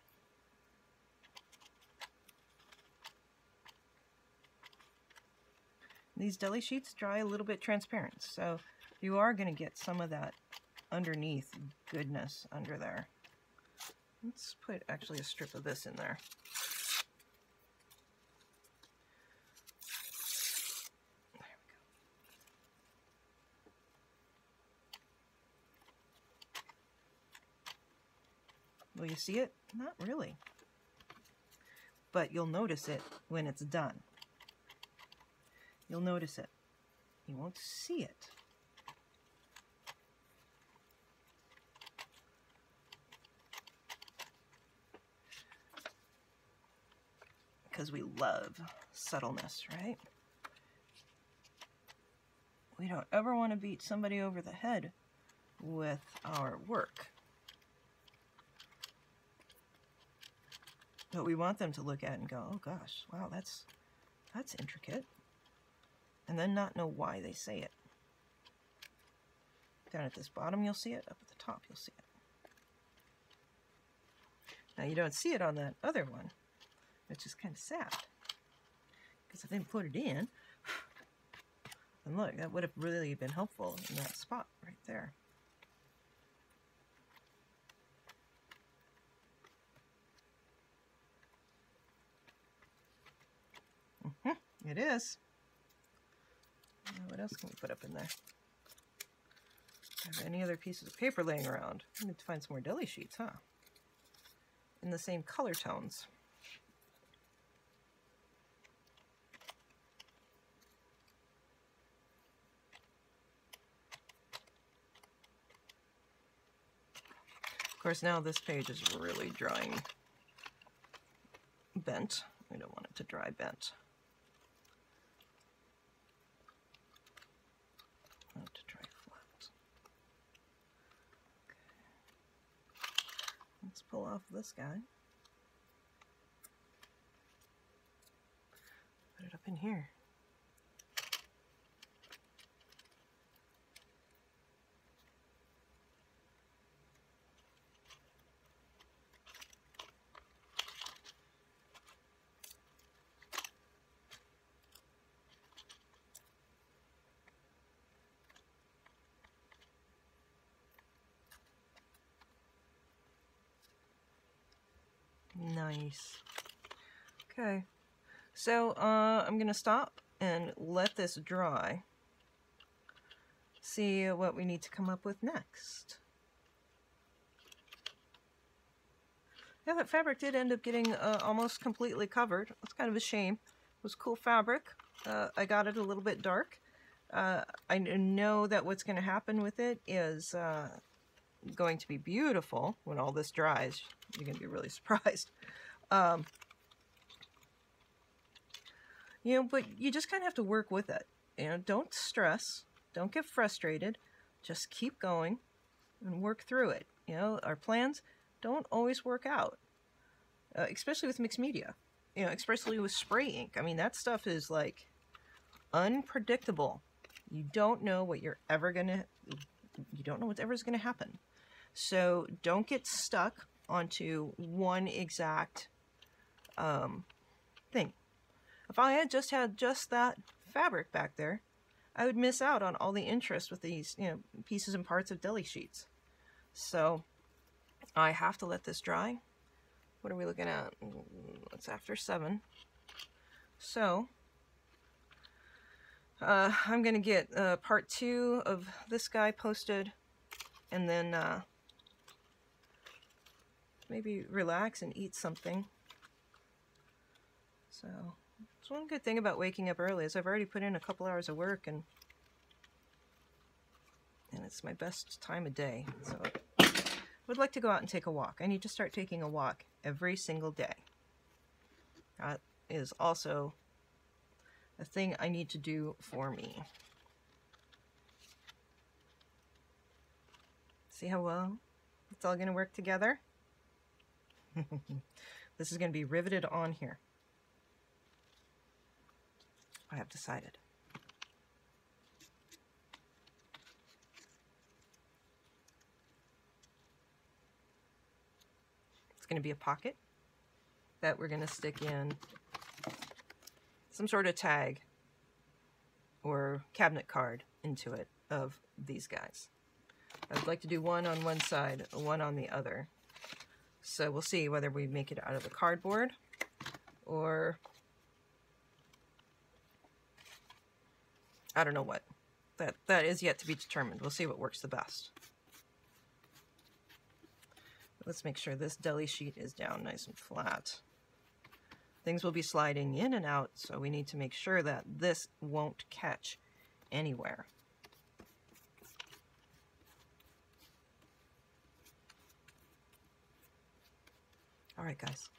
Speaker 1: These deli sheets dry a little bit transparent, so you are going to get some of that underneath goodness under there. Let's put actually a strip of this in there. There we go. Will you see it? Not really. But you'll notice it when it's done. You'll notice it. You won't see it. Because we love subtleness, right? We don't ever want to beat somebody over the head with our work. But we want them to look at it and go, oh gosh, wow, that's intricate. And then not know why they say it. Down at this bottom you'll see it, up at the top you'll see it. Now you don't see it on that other one, which is kind of sad. Because if I didn't put it in, and look, that would have really been helpful in that spot right there. It is. What else can we put up in there? Have any other pieces of paper laying around? I need to find some more deli sheets, huh? In the same color tones. Of course, now this page is really drying bent. We don't want it to dry bent. I want it to dry flat. Okay. Let's pull off this guy. Put it up in here. Nice. Okay, so I'm gonna stop and let this dry see what we need to come up with next. Yeah, that fabric did end up getting almost completely covered. That's kind of a shame. It was cool fabric. I got it a little bit dark. I know that what's going to happen with it is going to be beautiful when all this dries. You're going to be really surprised. You know, but you just kind of have to work with it. You know, don't stress. Don't get frustrated. Just keep going and work through it. You know, our plans don't always work out, especially with mixed media. You know, especially with spray ink. I mean, that stuff is like unpredictable. You don't know what you're ever gonna. You don't know what's ever gonna happen. So don't get stuck onto one exact thing. If I had just that fabric back there, I would miss out on all the interest with these, you know, pieces and parts of deli sheets. So I have to let this dry. What are we looking at? It's after 7. So I'm gonna get part 2 of this guy posted, and then maybe relax and eat something. So it's one good thing about waking up early is I've already put in a couple hours of work, and it's my best time of day. So I would like to go out and take a walk. I need to start taking a walk every single day. That is also a thing I need to do for me. See how well it's all going to work together? This is going to be riveted on here. I have decided. It's going to be a pocket that we're going to stick in some sort of tag or cabinet card into it of these guys. I would like to do one on one side, one on the other. So we'll see whether we make it out of the cardboard or I don't know what. That is yet to be determined. We'll see what works the best. Let's make sure this deli sheet is down nice and flat. Things will be sliding in and out, so we need to make sure that this won't catch anywhere. All right, guys.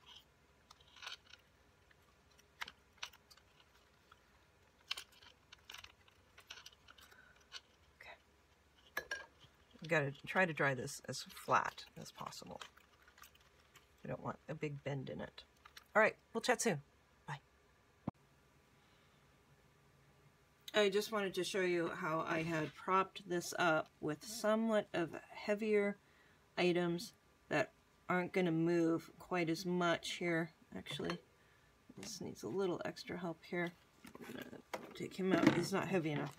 Speaker 1: We've got to try to dry this as flat as possible. We don't want a big bend in it. All right, we'll chat soon. Bye. I just wanted to show you how I had propped this up with somewhat of heavier items that aren't going to move quite as much here. Actually, this needs a little extra help here. I'm going to take him out. He's not heavy enough.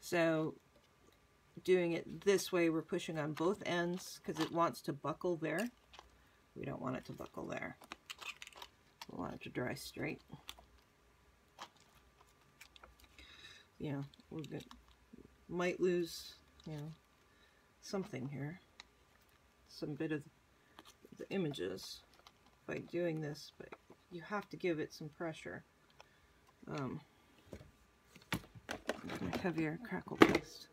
Speaker 1: So doing it this way, we're pushing on both ends because it wants to buckle there. We don't want it to buckle there. We want it to dry straight. You know, we might lose, you know, something here. Some bit of the images by doing this, but you have to give it some pressure. Heavier crackle paste.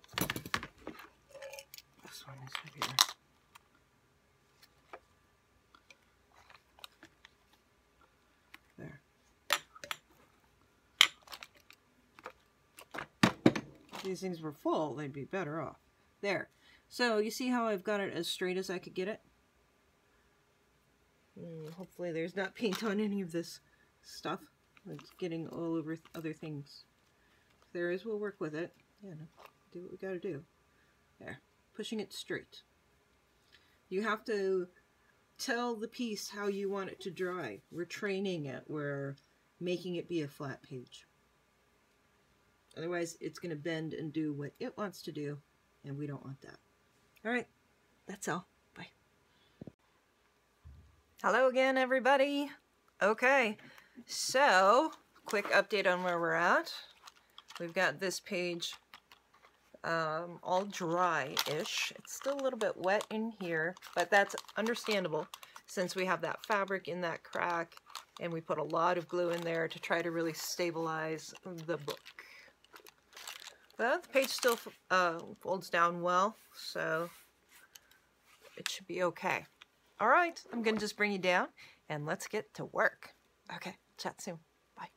Speaker 1: This one is heavier. There. If these things were full, they'd be better off. There. So you see how I've got it as straight as I could get it? Hopefully there's not paint on any of this stuff. It's getting all over other things. There is, we'll work with it. Yeah, do what we gotta do. There, pushing it straight. You have to tell the piece how you want it to dry. We're training it, we're making it be a flat page. Otherwise, it's gonna bend and do what it wants to do, and we don't want that. All right, that's all. Bye. Hello again, everybody. Okay, so quick update on where we're at. We've got this page all dry-ish. It's still a little bit wet in here, but that's understandable since we have that fabric in that crack and we put a lot of glue in there to try to really stabilize the book. But the page still folds down well, so it should be okay. All right, I'm going to just bring you down and let's get to work. Okay, chat soon. Bye.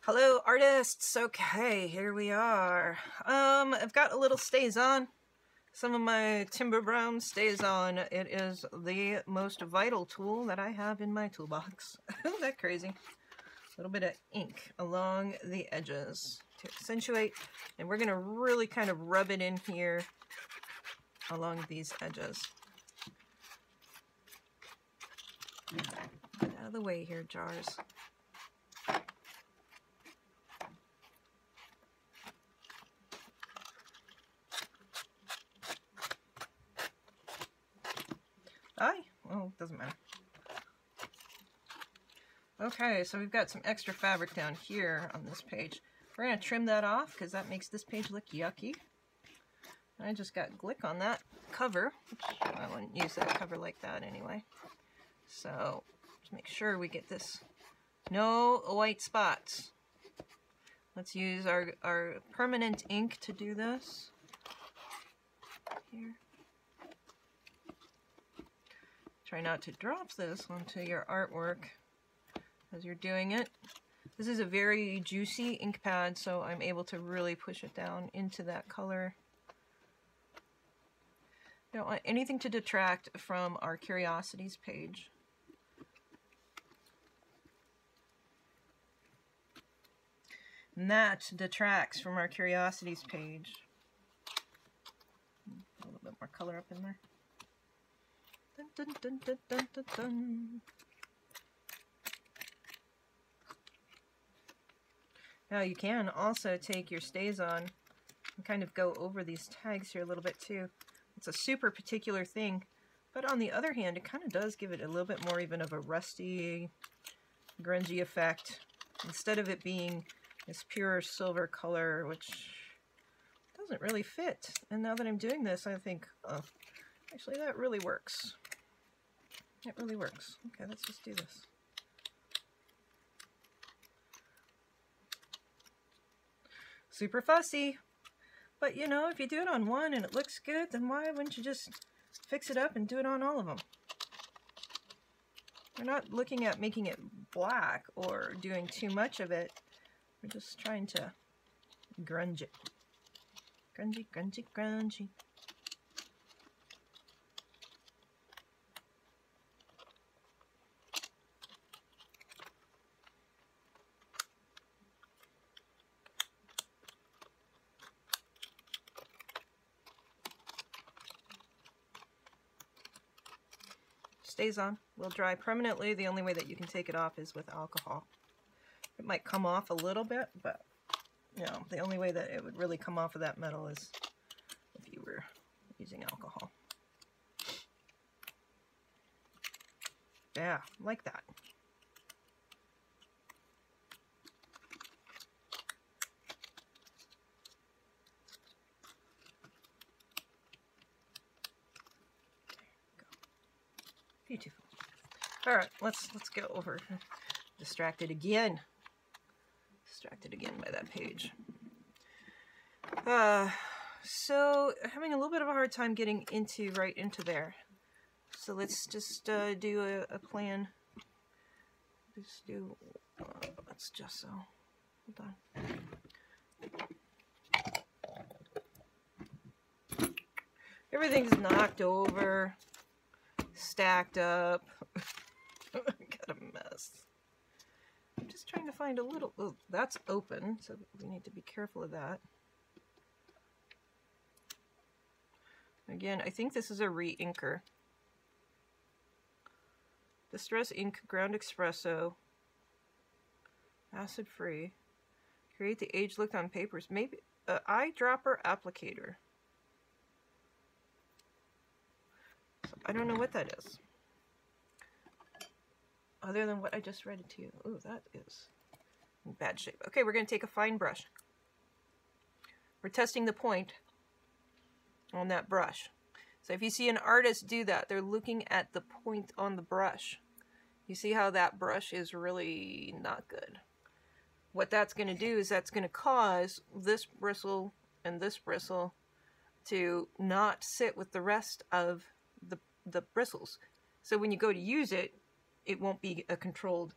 Speaker 1: Hello, artists. Okay, here we are. I've got a little stays on. Some of my Timber Brown stays on. It is the most vital tool that I have in my toolbox. Isn't that crazy? A little bit of ink along the edges to accentuate, and we're going to really kind of rub it in here along these edges. Get out of the way here, jars. Oh, doesn't matter. Okay, so we've got some extra fabric down here on this page. We're going to trim that off because that makes this page look yucky. I just got glick on that cover, which I wouldn't use that cover like that anyway. So, let's make sure we get this. No white spots. Let's use our permanent ink to do this. Here. Try not to drop this onto your artwork as you're doing it. This is a very juicy ink pad, so I'm able to really push it down into that color. Don't want anything to detract from our Curiosities page. And that detracts from our Curiosities page. A little bit more color up in there. Dun, dun, dun, dun, dun, dun, dun. Now you can also take your stays on and kind of go over these tags here a little bit too. It's a super particular thing, but on the other hand, it kind of does give it a little bit more even of a rusty, grungy effect, instead of it being this pure silver color, which doesn't really fit. And now that I'm doing this, I think, oh, actually that really works. It really works. Okay, let's just do this. Super fussy. But you know, if you do it on one and it looks good, then why wouldn't you just fix it up and do it on all of them? We're not looking at making it black or doing too much of it. We're just trying to grunge it. Grungy, grungy, grungy. Stays on, will dry permanently. The only way that you can take it off is with alcohol. It might come off a little bit, but you know, the only way that it would really come off of that metal is if you were using alcohol. Yeah, like that. Beautiful. All right, let's go over. Distracted again. Distracted again by that page. So having a little bit of a hard time getting right into there. So let's just do a plan. Just do. Let's just so. Hold on. Everything's knocked over. Stacked up. Got a mess. I'm just trying to find a little. Oh, that's open, so we need to be careful of that. Again, I think this is a re-inker. Distress ink, ground espresso, acid free. Create the age look on papers. Maybe eyedropper applicator. I don't know what that is. Other than what I just read it to you. Ooh, that is in bad shape. Okay, we're going to take a fine brush. We're testing the point on that brush. So if you see an artist do that, they're looking at the point on the brush. You see how that brush is really not good. What that's going to do is that's going to cause this bristle and this bristle to not sit with the rest of the bristles. So when you go to use it, it won't be a controlled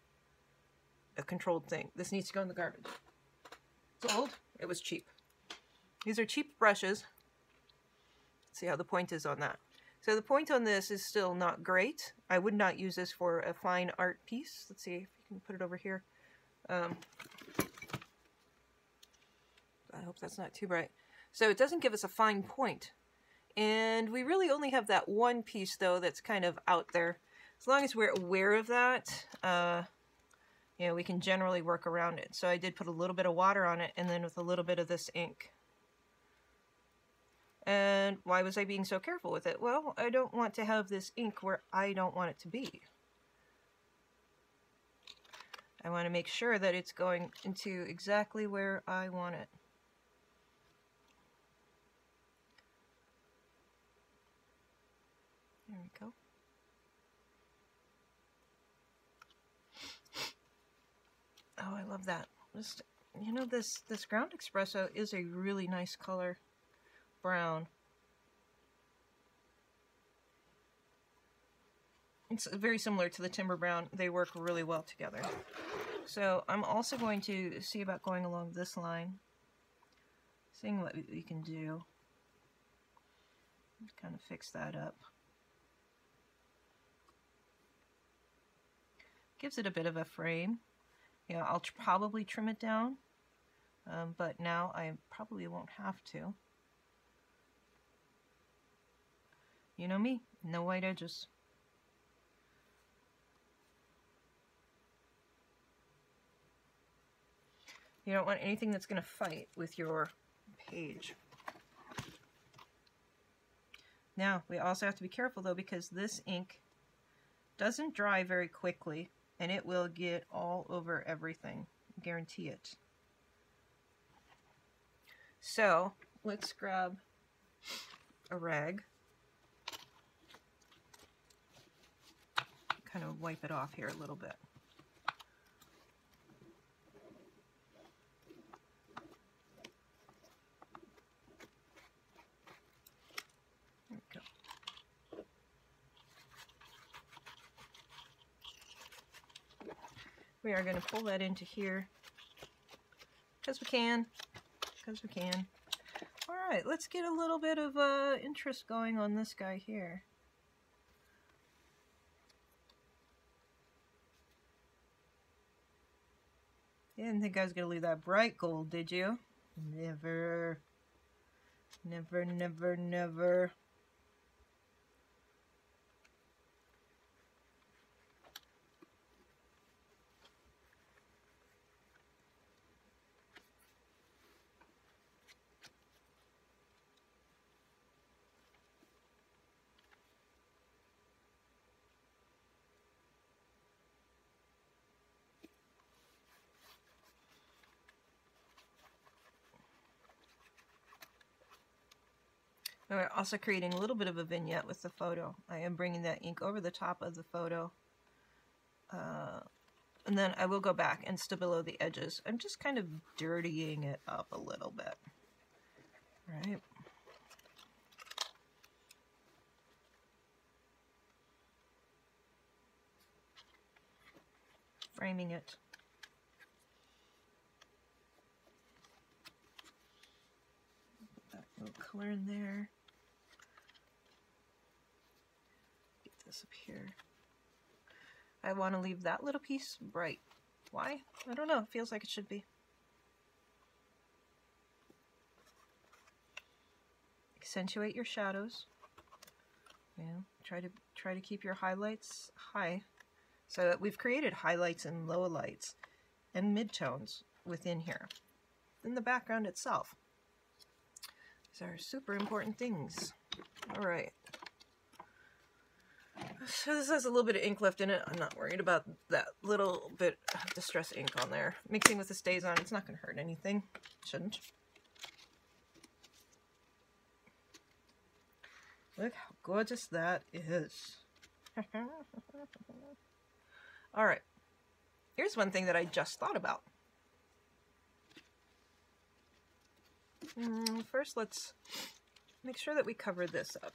Speaker 1: thing. This needs to go in the garbage. It's old. It was cheap. These are cheap brushes. See how the point is on that. So the point on this is still not great. I would not use this for a fine art piece. Let's see if you can put it over here. I hope that's not too bright. So it doesn't give us a fine point. And we really only have that one piece, though, that's kind of out there. As long as we're aware of that, you know, we can generally work around it. So I did put a little bit of water on it, and then with a little bit of this ink. And why was I being so careful with it? Well, I don't want to have this ink where I don't want it to be. I want to make sure that it's going into exactly where I want it. There we go. Oh, I love that. Just, you know, this ground espresso is a really nice color. Brown. It's very similar to the timber brown. They work really well together. So I'm also going to see about going along this line, seeing what we can do. Kind of fix that up. Gives it a bit of a frame. You know, I'll probably trim it down, but now I probably won't have to. You know me, no white edges. You don't want anything that's going to fight with your page. Now, we also have to be careful, though, because this ink doesn't dry very quickly, and it will get all over everything. I guarantee it. So, let's grab a rag. Kind of wipe it off here a little bit. There we go. We are going to pull that into here because we can. All right, let's get a little bit of interest going on this guy here. You didn't think I was going to leave that bright gold, did you? Never. Never, never, never. We're also creating a little bit of a vignette with the photo. I am bringing that ink over the top of the photo. And then I will go back and stabilo the edges. I'm just kind of dirtying it up a little bit. Right? Framing it. Put that little color in there. Get this up here. I want to leave that little piece bright. Why? I don't know. It feels like it should be. Accentuate your shadows. You know, try to keep your highlights high. So that we've created highlights and lowlights and midtones within here. In the background itself. These are super important things. All right. So this has a little bit of ink left in it. I'm not worried about that little bit of distress ink on there. Mixing with the StazOne, it's not going to hurt anything. Shouldn't. Look how gorgeous that is. Alright. Here's one thing that I just thought about. First, let's make sure that we cover this up.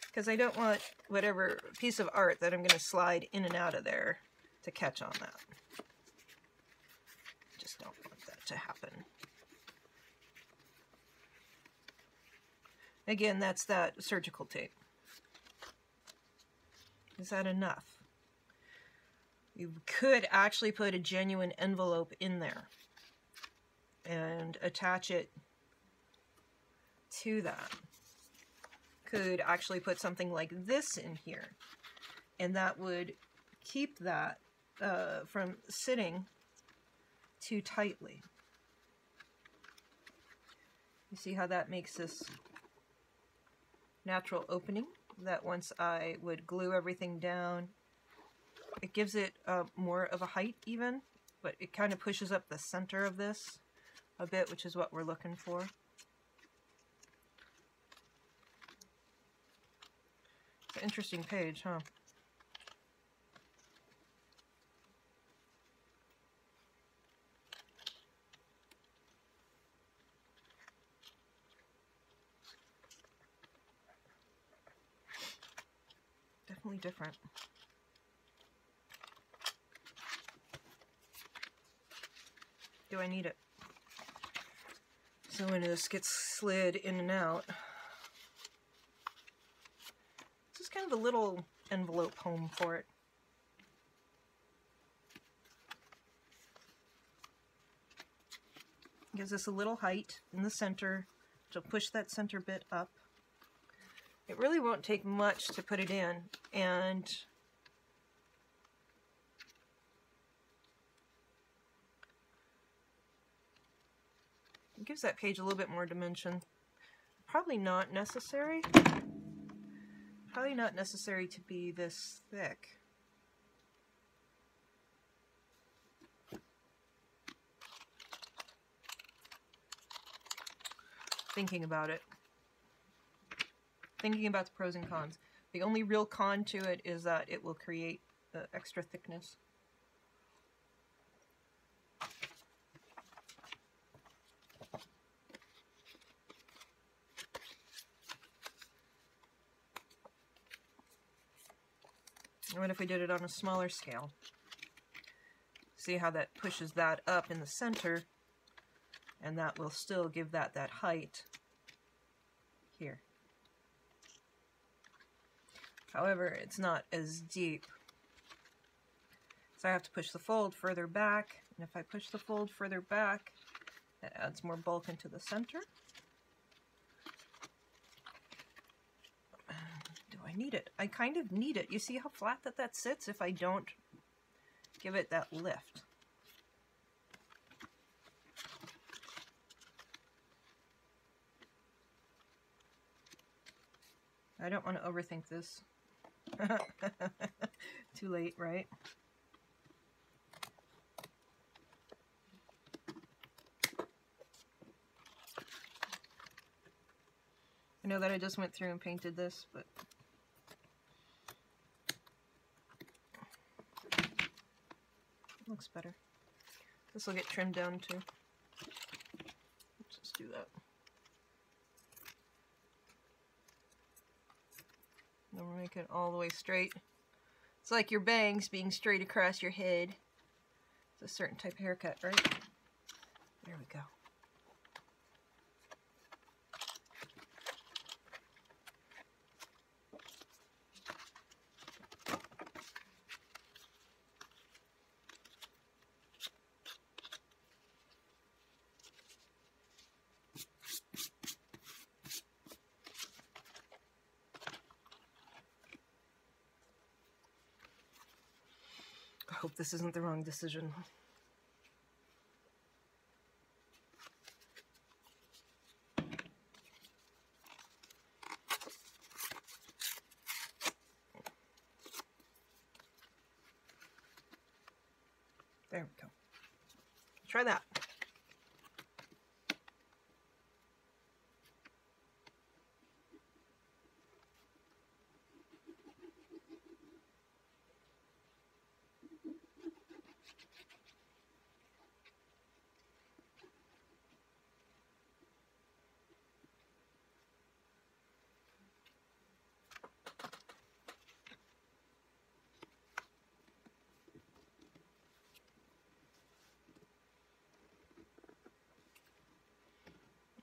Speaker 1: Because I don't want whatever piece of art that I'm going to slide in and out of there to catch on that. Just don't want that to happen. Again, that's that surgical tape. Is that enough? You could actually put a genuine envelope in there and attach it to that. Could actually put something like this in here, and that would keep that from sitting too tightly. You see how that makes this natural opening, that once I would glue everything down, it gives it more of a height even, but it kind of pushes up the center of this a bit, which is what we're looking for. It's an interesting page, huh? Definitely different. Do I need it? So when this gets slid in and out, this is kind of a little envelope home for it. Gives us a little height in the center to push that center bit up. It really won't take much to put it in, and it gives that page a little bit more dimension. Probably not necessary. Probably not necessary to be this thick. Thinking about it. Thinking about the pros and cons. The only real con to it is that it will create extra thickness. What if we did it on a smaller scale? See how that pushes that up in the center, and that will still give that height here. However, it's not as deep. So I have to push the fold further back, and if I push the fold further back, that adds more bulk into the center. Do I need it? I kind of need it. You see how flat that sits if I don't give it that lift. I don't want to overthink this. Too late, right? I know that I just went through and painted this, but it looks better. This will get trimmed down too. Let's just do that. Then we'll make it all the way straight. It's like your bangs being straight across your head. It's a certain type of haircut, right? There we go. I hope this isn't the wrong decision. try that.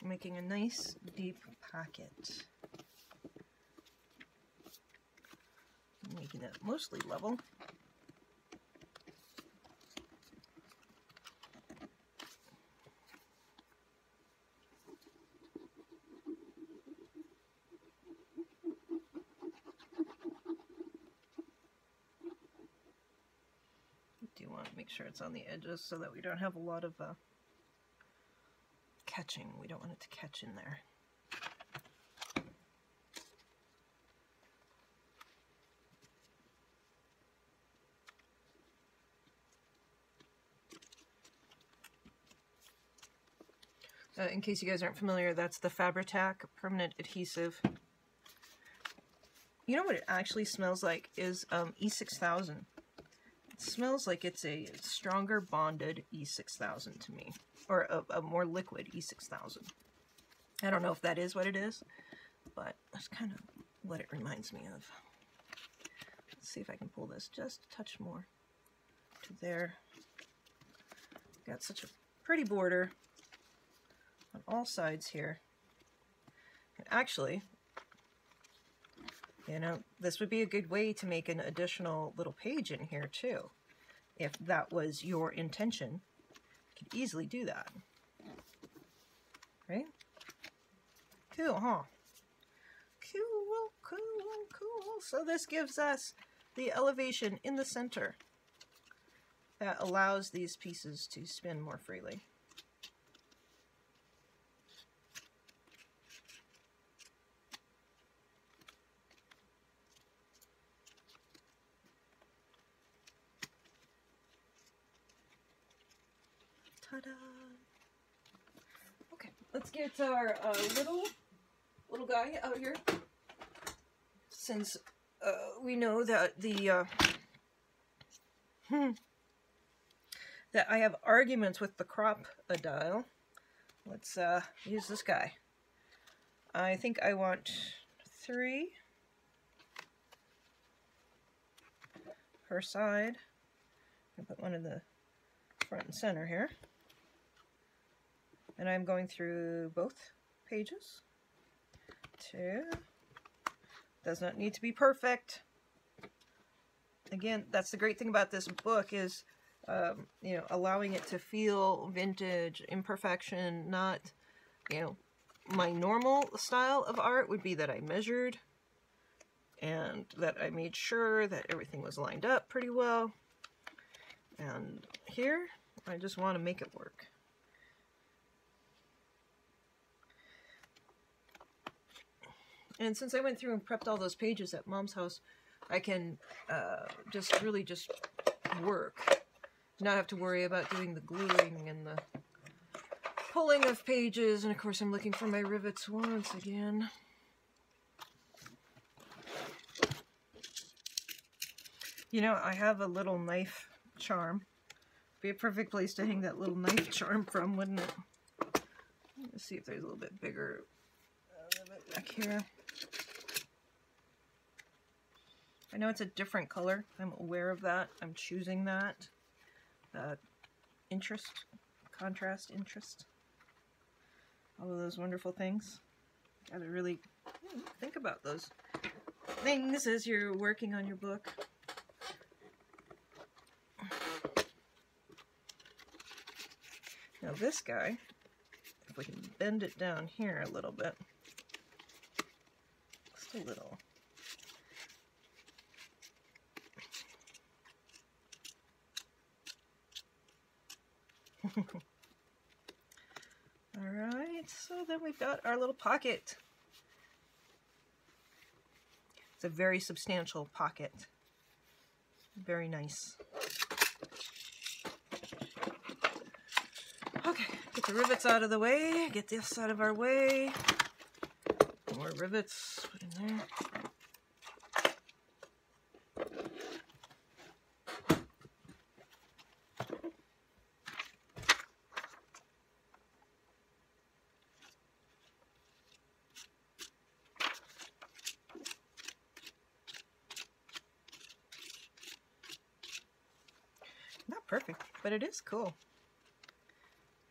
Speaker 1: Making a nice deep pocket. Making it mostly level. Do want to make sure it's on the edges so that we don't have a lot of catching. We don't want it to catch in there. In case you guys aren't familiar, that's the Fabri-Tac permanent adhesive. You know what it actually smells like is E6000. It smells like it's a stronger bonded E6000 to me. Or a more liquid E6000. I don't know if that is what it is, but that's kind of what it reminds me of. Let's see if I can pull this just a touch more to there. Got such a pretty border on all sides here. And actually, you know, this would be a good way to make an additional little page in here too. If that was your intention, you could easily do that. Right? Cool, huh? Cool, cool, cool. So this gives us the elevation in the center that allows these pieces to spin more freely. Ta-da! Okay, let's get our little guy out here. Since we know that the that I have arguments with the crop dial, let's use this guy. I think I want 3 per side. I'll put one in the front and center here. And I'm going through both pages. 2. Does not need to be perfect. Again, that's the great thing about this book is, you know, allowing it to feel vintage, imperfection, not, you know, my normal style of art would be that I measured and that I made sure that everything was lined up pretty well. And here, I just want to make it work. And since I went through and prepped all those pages at Mom's house, I can just really work. Not have to worry about doing the gluing and the pulling of pages. And of course I'm looking for my rivets once again. You know, I have a little knife charm. Be a perfect place to hang that little knife charm from, wouldn't it? Let's see if there's a little bit bigger back here. I know it's a different color. I'm aware of that. I'm choosing that. Interest, contrast, interest. All of those wonderful things. Gotta really think about those things as you're working on your book. Now this guy, if we can bend it down here a little bit, just a little. Alright, so then we've got our little pocket. It's a very substantial pocket. Very nice. Okay, get the rivets out of the way, get this out of our way. More rivets, put in there. Not perfect, but it is cool.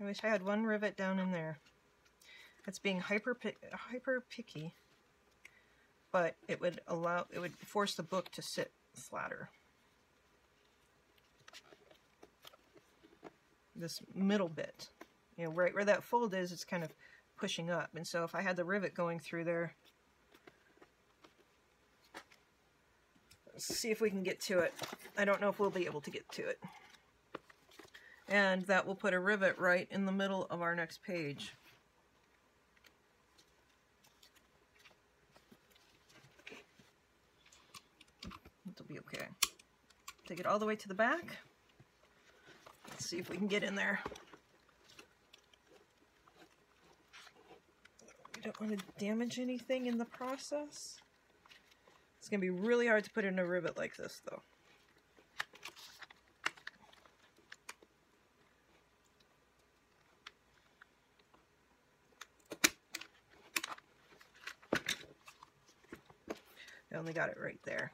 Speaker 1: I wish I had one rivet down in there. It's being hyper picky, but it would force the book to sit flatter. This middle bit, you know, right where that fold is, it's kind of pushing up, and so if I had the rivet going through there, let's see if we can get to it. I don't know if we'll be able to get to it. And that will put a rivet right in the middle of our next page. It'll be okay. Take it all the way to the back. Let's see if we can get in there. We don't want to damage anything in the process. It's going to be really hard to put in a rivet like this, though. I only got it right there.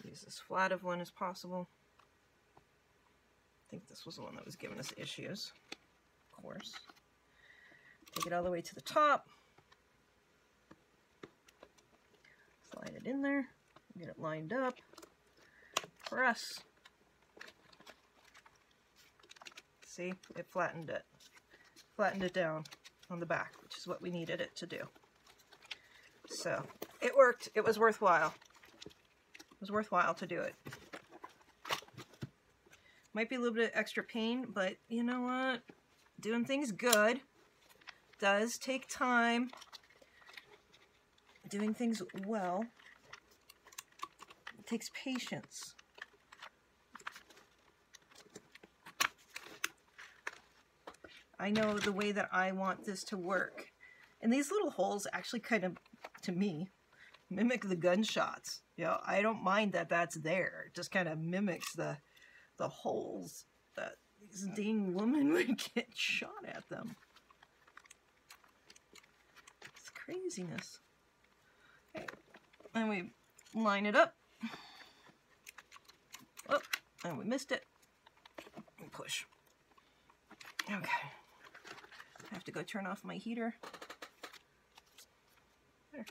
Speaker 1: Use as flat of one as possible. I think this was the one that was giving us issues, of course. Take it all the way to the top. Slide it in there. Get it lined up. Press. See, it flattened it. Flattened it down on the back, which is what we needed it to do. So it worked. It was worthwhile. It was worthwhile to do it. Might be a little bit extra pain, but you know what? Doing things good does take time. Doing things well takes patience. I know the way that I want this to work. And these little holes actually kind of, to me, mimic the gunshots. You know, I don't mind that that's there. It just kind of mimics the holes that these dang women would get shot at them. It's craziness. Okay, and we line it up. Oh, and we missed it. And push. Okay. I have to go turn off my heater. There.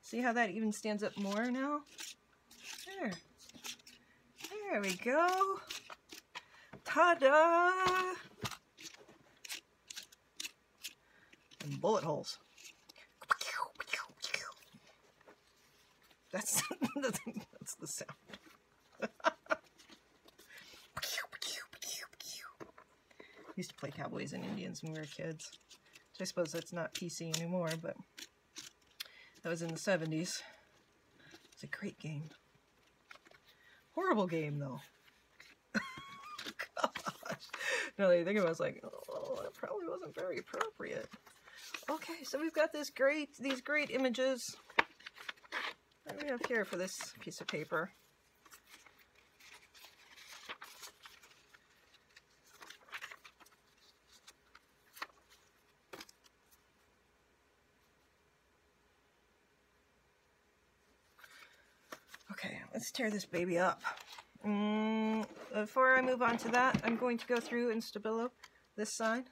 Speaker 1: See how that even stands up more now? There. There we go. Ta-da! And bullet holes. That's that's the sound. Used to play Cowboys and Indians when we were kids. Which I suppose that's not PC anymore, but that was in the 70s. It's a great game. Horrible game, though. Gosh. Now that I think about it, I was like, oh, that probably wasn't very appropriate. Okay, so we've got these great images. What do we have here for this piece of paper? Okay, let's tear this baby up. Before I move on to that, I'm going to go through and stabilo this side.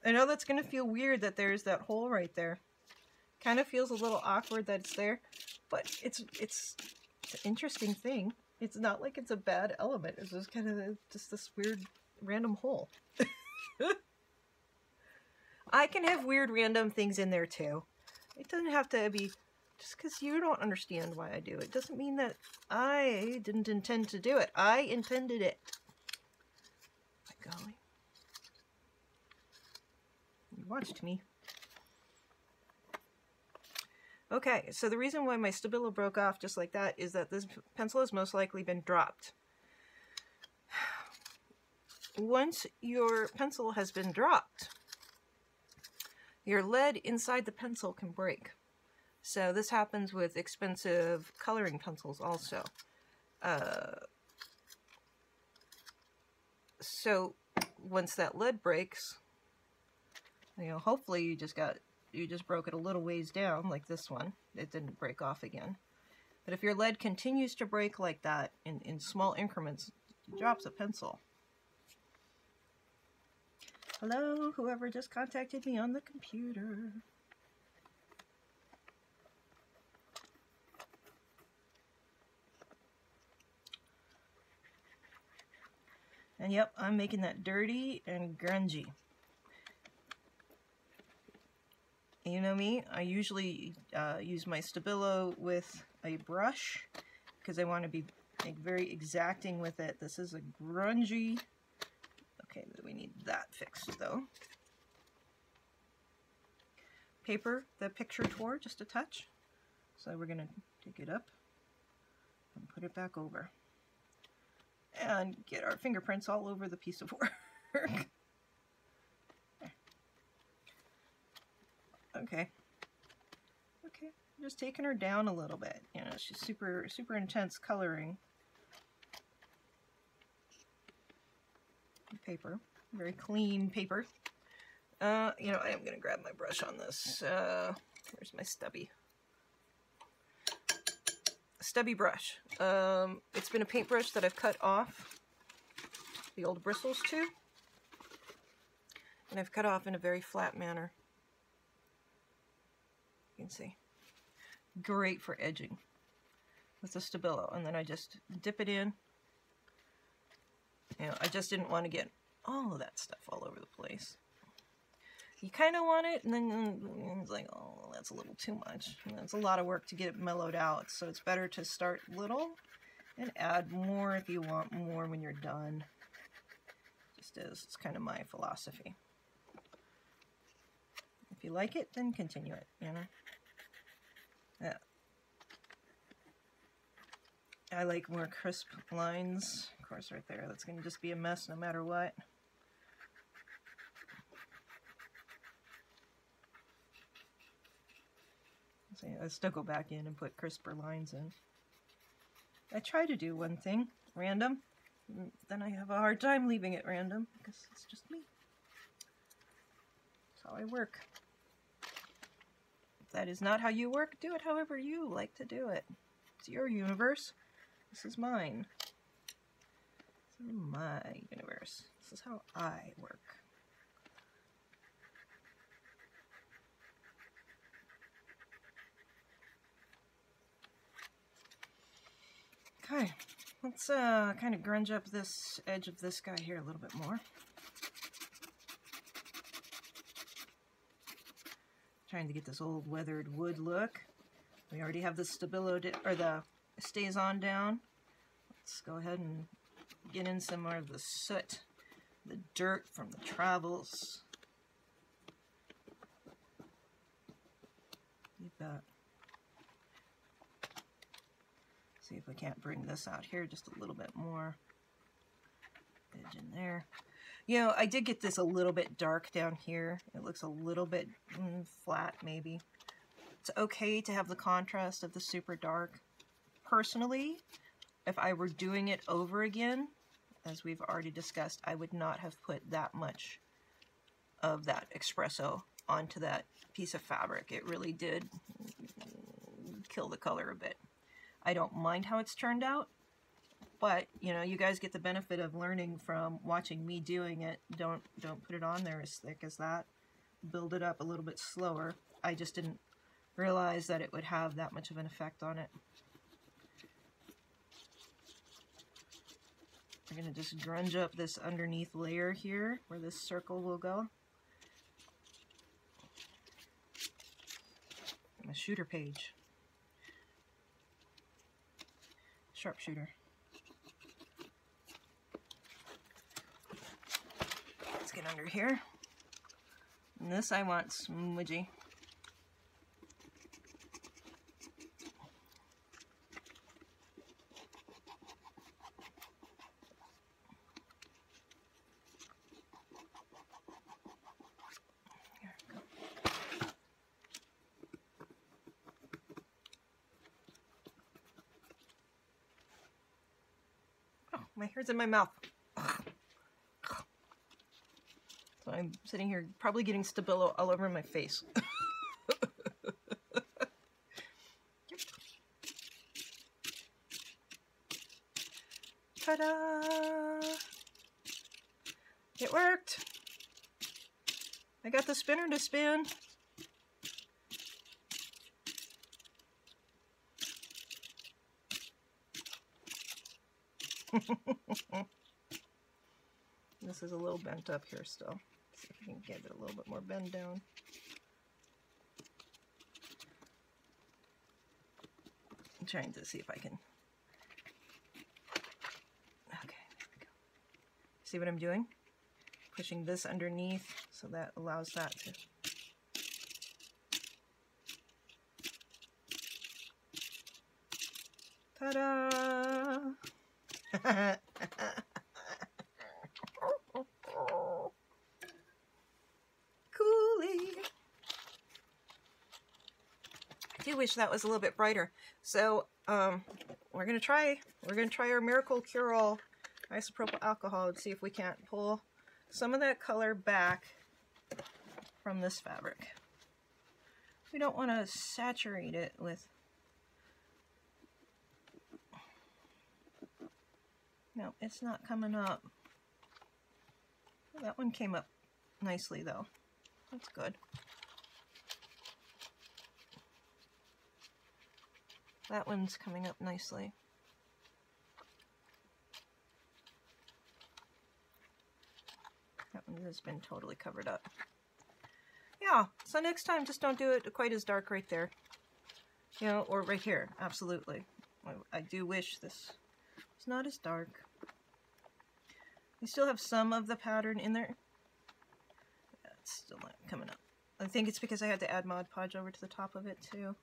Speaker 1: I know that's going to feel weird that there's that hole right there. Kind of feels a little awkward that it's there, but it's an interesting thing. It's not like it's a bad element. It's just kind of just this weird random hole. I can have weird random things in there too. It doesn't have to be, just because you don't understand why I do it doesn't mean that I didn't intend to do it. I intended it. By golly. You watched me. Okay, so the reason why my Stabilo broke off just like that is that this pencil has most likely been dropped. Once your pencil has been dropped, your lead inside the pencil can break. So this happens with expensive coloring pencils also. So once that lead breaks, you know, hopefully you just broke it a little ways down like this one. It didn't break off again. But if your lead continues to break like that in small increments, it drops a pencil. Hello, whoever just contacted me on the computer. And yep, I'm making that dirty and grungy. You know me, I usually use my Stabilo with a brush because I want to be like very exacting with it. This is a grungy. Okay, we need that fixed though. Paper the picture toward just a touch. So we're gonna take it up and put it back over. And get our fingerprints all over the piece of work. Okay. Okay, just taking her down a little bit. You know, she's super intense coloring. Paper, very clean paper. You know, I am gonna grab my brush on this. Where's my stubby brush? It's been a paintbrush that I've cut off the old bristles to, and I've cut off in a very flat manner. You can see. Great for edging with the Stabilo, and then I just dip it in. You know, I just didn't want to get all of that stuff all over the place. You kind of want it, and then it's like, oh, that's a little too much. And it's a lot of work to get it mellowed out, so it's better to start little and add more if you want more when you're done. Just is. It's kind of my philosophy. If you like it, then continue it, you know? Yeah. I like more crisp lines. Of course, right there, that's going to just be a mess no matter what. See, I still go back in and put crisper lines in. I try to do one thing random, then I have a hard time leaving it random because it's just me. That's how I work. If that is not how you work, do it however you like to do it. It's your universe. This is mine. This is my universe. This is how I work. Okay, let's kind of grunge up this edge of this guy here a little bit more. Trying to get this old weathered wood look. We already have the Stabilo or the Stays On down. Let's go ahead and get in some more of the soot, the dirt from the travels. Leave that. See if we can't bring this out here just a little bit more. Edge in there. You know, I did get this a little bit dark down here. It looks a little bit flat, maybe. It's okay to have the contrast of the super dark. Personally, if I were doing it over again, as we've already discussed, I would not have put that much of that espresso onto that piece of fabric. It really did kill the color a bit. I don't mind how it's turned out, but you know, you guys get the benefit of learning from watching me doing it. Don't put it on there as thick as that. Build it up a little bit slower. I just didn't realize that it would have that much of an effect on it. We're going to just grunge up this underneath layer here where this circle will go. A shooter page. Sharpshooter. Let's get under here. And this I want smudgy. my hair's in my mouth. So I'm sitting here probably getting Stabilo all over my face. Ta-da! It worked! I got the spinner to spin. This is a little bent up here still. See if I can get it a little bit more bend down. I'm trying to see if I can. Okay, there we go. See what I'm doing? Pushing this underneath so that allows that to. Ta-da! Coolie! I do wish that was a little bit brighter. So we're gonna try our miracle cure-all isopropyl alcohol and see if we can't pull some of that color back from this fabric. We don't want to saturate it with. No, it's not coming up. That one came up nicely though. That's good. That one's coming up nicely. That one has been totally covered up. Yeah, so next time just don't do it quite as dark right there. You know, or right here, absolutely. I do wish this was not as dark. You still have some of the pattern in there. Yeah, it's still not coming up. I think it's because I had to add Mod Podge over to the top of it too.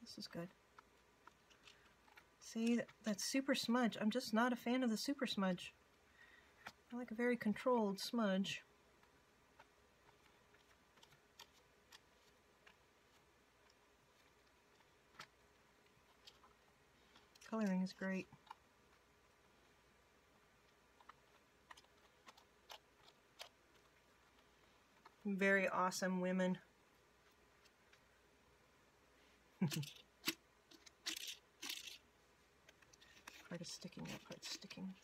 Speaker 1: This is good. See, that's super smudge. I'm just not a fan of the super smudge. I like a very controlled smudge. Coloring is great. Very awesome women. Part is sticking, that part's sticking.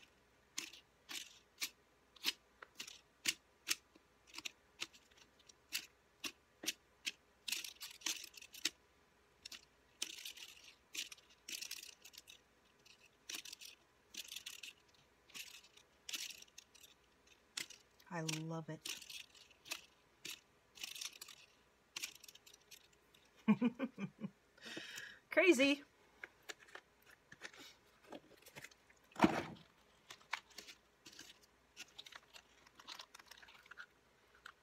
Speaker 1: I love it. Crazy.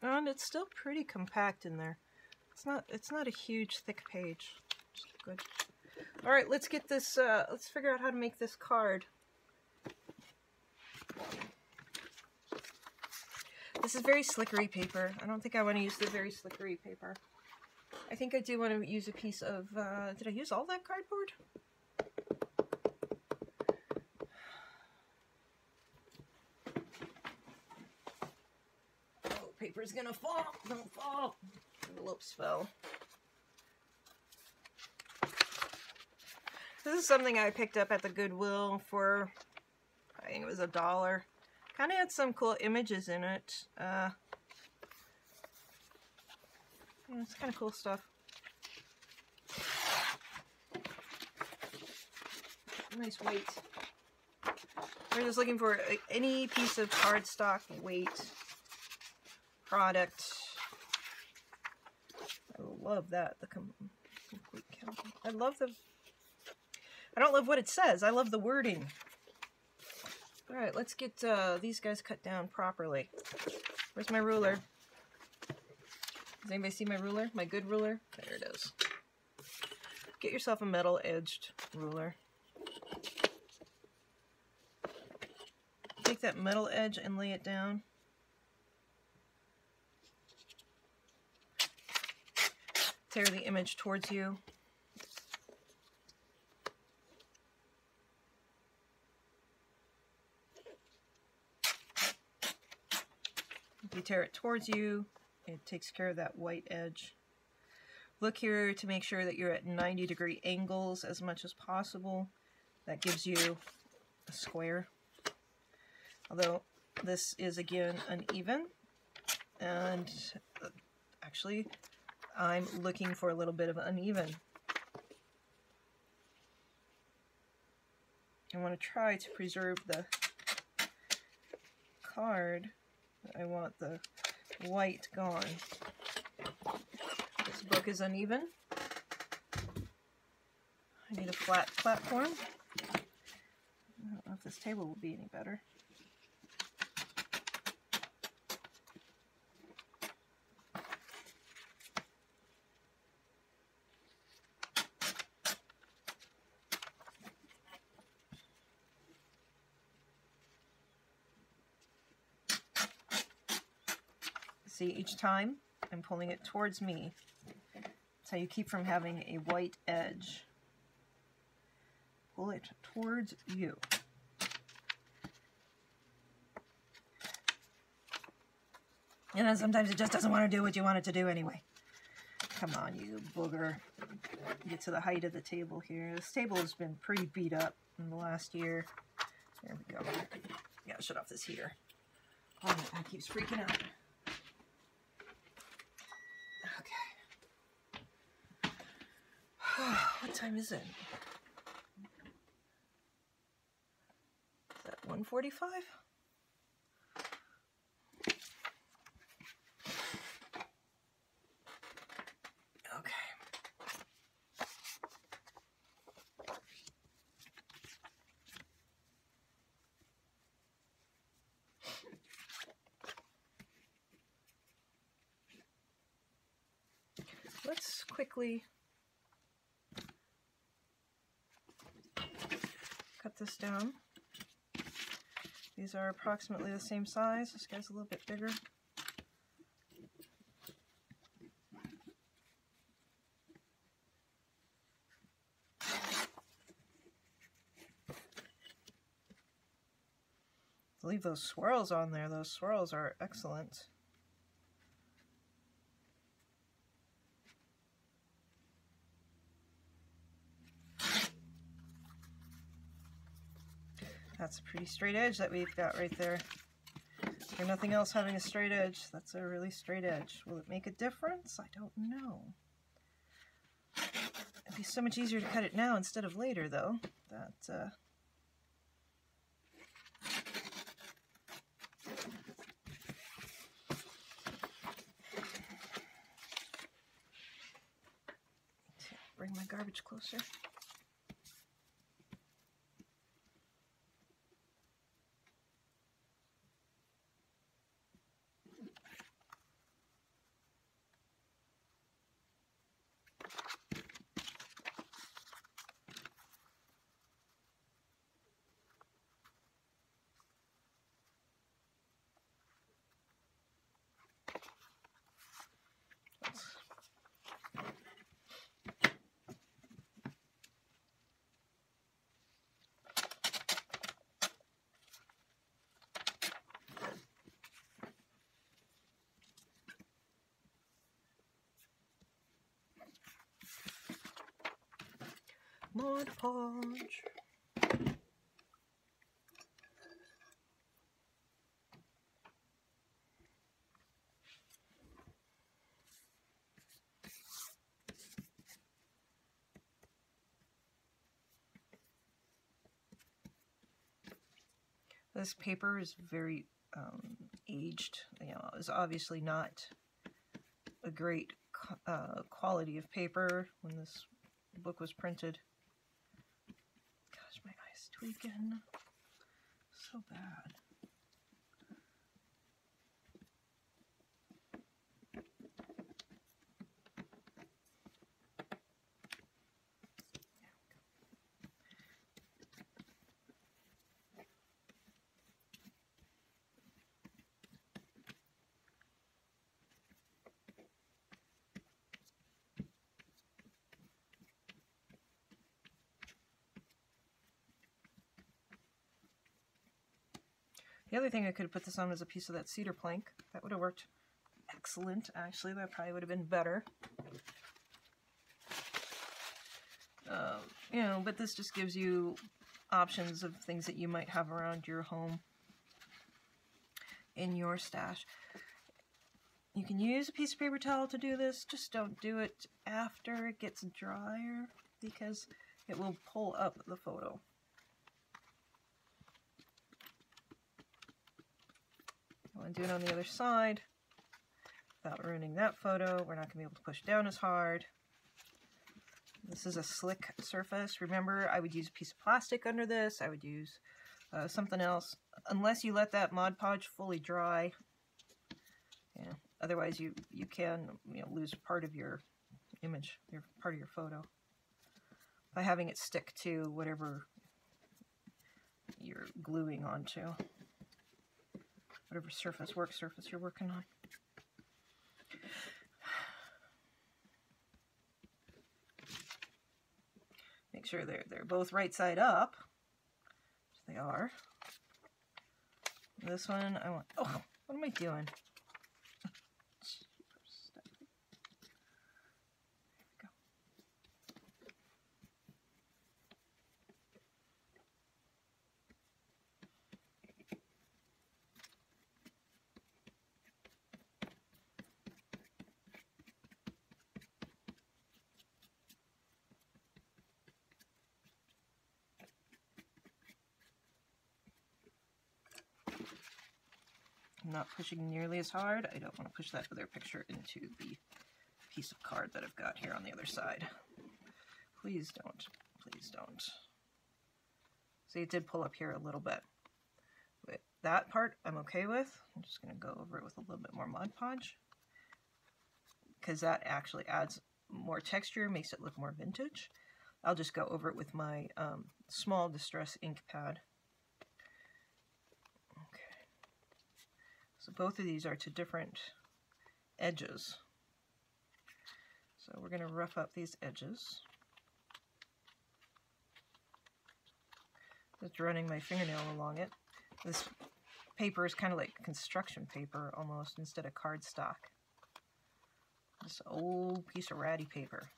Speaker 1: And it's still pretty compact in there. It's not a huge thick page. It's good. All right, let's get this let's figure out how to make this card. This is very slickery paper. I don't think I want to use the very slickery paper. I think I do want to use a piece of, did I use all that cardboard? Oh, paper's gonna fall. Don't fall. Envelopes fell. This is something I picked up at the Goodwill for, I think it was $1. Kind of had some cool images in it. Yeah, it's kind of cool stuff. Nice weight. We're just looking for any piece of cardstock weight product. I love that. The complete count. I love the. I don't love what it says. I love the wording. All right, let's get these guys cut down properly. Where's my ruler? Does anybody see my ruler? My good ruler? There it is. Get yourself a metal-edged ruler. Take that metal edge and lay it down. Tear the image towards you. You tear it towards you, it takes care of that white edge. Look here to make sure that you're at 90-degree angles as much as possible. That gives you a square. Although this is again uneven, and actually I'm looking for a little bit of uneven. I want to try to preserve the card. I want the white gone. This book is uneven. I need a flat platform. I don't know if this table will be any better. See, each time I'm pulling it towards me. That's how you keep from having a white edge. Pull it towards you. And then sometimes it just doesn't want to do what you want it to do anyway. Come on, you booger. Get to the height of the table here. This table has been pretty beat up in the last year. There we go. Gotta shut off this heater. Oh, that keeps freaking out. Okay. What time is it? Is that 1:45? Okay. Let's quickly cut this down. These are approximately the same size. This guy's a little bit bigger. Leave those swirls on there. Those swirls are excellent. That's a pretty straight edge that we've got right there. For nothing else having a straight edge, that's a really straight edge. Will it make a difference? I don't know. It'd be so much easier to cut it now instead of later, though. That bring my garbage closer. Mod Podge. This paper is very aged. You know, it's obviously not a great quality of paper when this book was printed. Gosh, my eye's tweaking so bad. The other thing I could have put this on was a piece of that cedar plank. That would have worked excellent. Actually, that probably would have been better. You know, but this just gives you options of things that you might have around your home in your stash. You can use a piece of paper towel to do this, just don't do it after it gets drier because it will pull up the photo. I want to do it on the other side without ruining that photo. We're not going to be able to push down as hard. This is a slick surface. Remember, I would use a piece of plastic under this. I would use something else, unless you let that Mod Podge fully dry. Yeah. Otherwise, you can lose part of your image, part of your photo, by having it stick to whatever you're gluing onto, whatever work surface you're working on. Make sure they're both right side up. They are. This one I want. Oh, what am I doing? I'm not pushing nearly as hard. I don't want to push that other picture into the piece of card that I've got here on the other side. Please don't. Please don't. See, it did pull up here a little bit. But that part I'm okay with. I'm just going to go over it with a little bit more Mod Podge, because that actually adds more texture, makes it look more vintage. I'll just go over it with my small Distress ink pad. So both of these are to different edges. So we're going to rough up these edges. Just running my fingernail along it. This paper is kind of like construction paper almost, instead of cardstock. This old piece of ratty paper.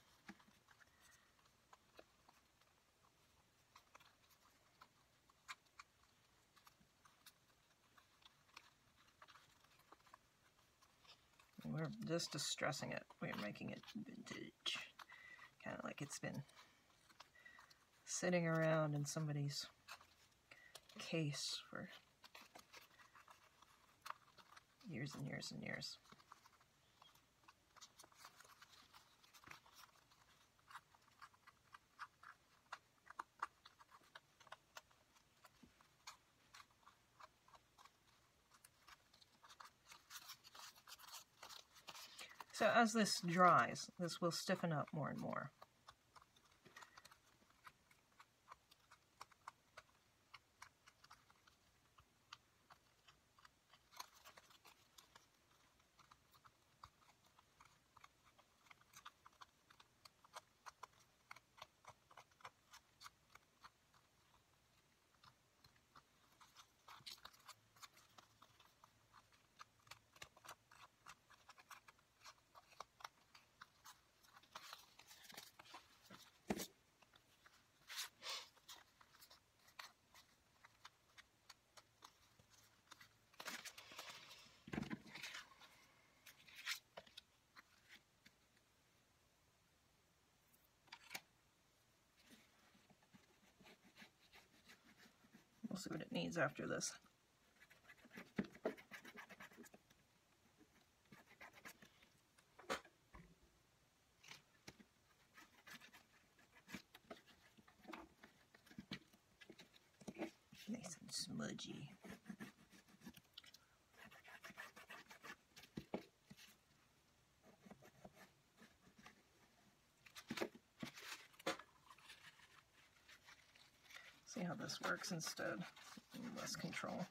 Speaker 1: We're just distressing it. We're making it vintage. Kind of like it's been sitting around in somebody's case for years and years and years. So as this dries, this will stiffen up more and more. We'll see what it needs after this. Nice and smudgy. See how this works instead. Less control.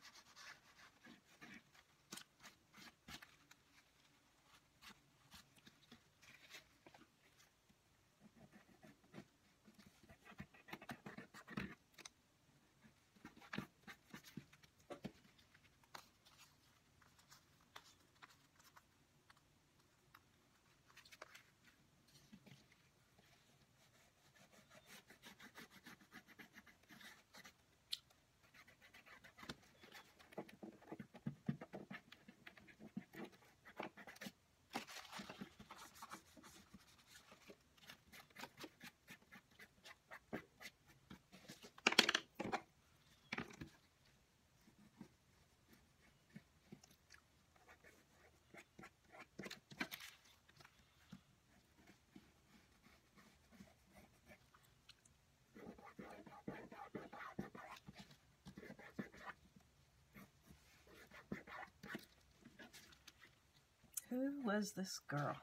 Speaker 1: Who was this girl?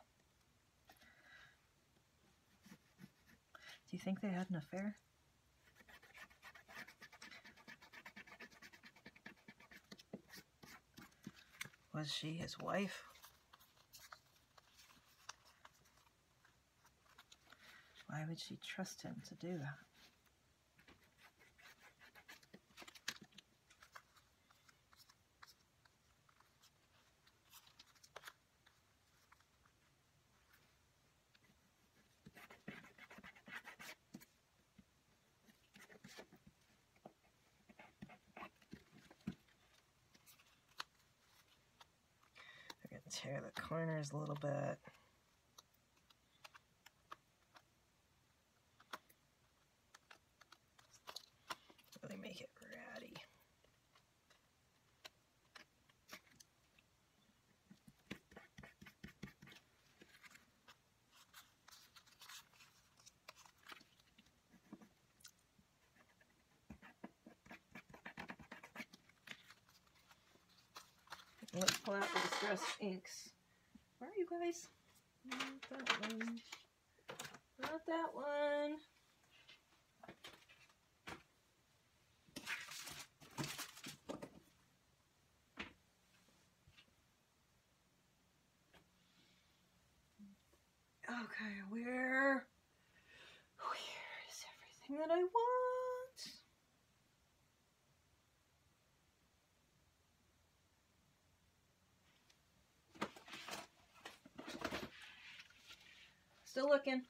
Speaker 1: Do you think they had an affair? Was she his wife? Why would she trust him to do that? I'm going to tear the corners a little bit. Really make it ratty. Let's pull out the distress inks. Where are you guys? Not that one. Not that one. Okay, where is everything that I want? Still looking.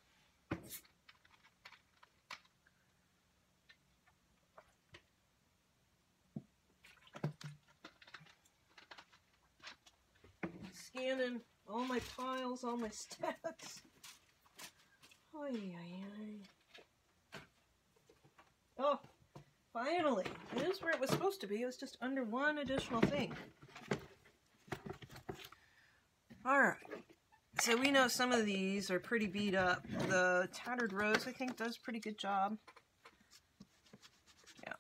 Speaker 1: Scanning all my piles, all my stacks. Oy, oy, oy. Oh, finally. It is where it was supposed to be. It was just under one additional thing. Alright. So we know some of these are pretty beat up. The Tattered Rose, I think, does a pretty good job. Yeah.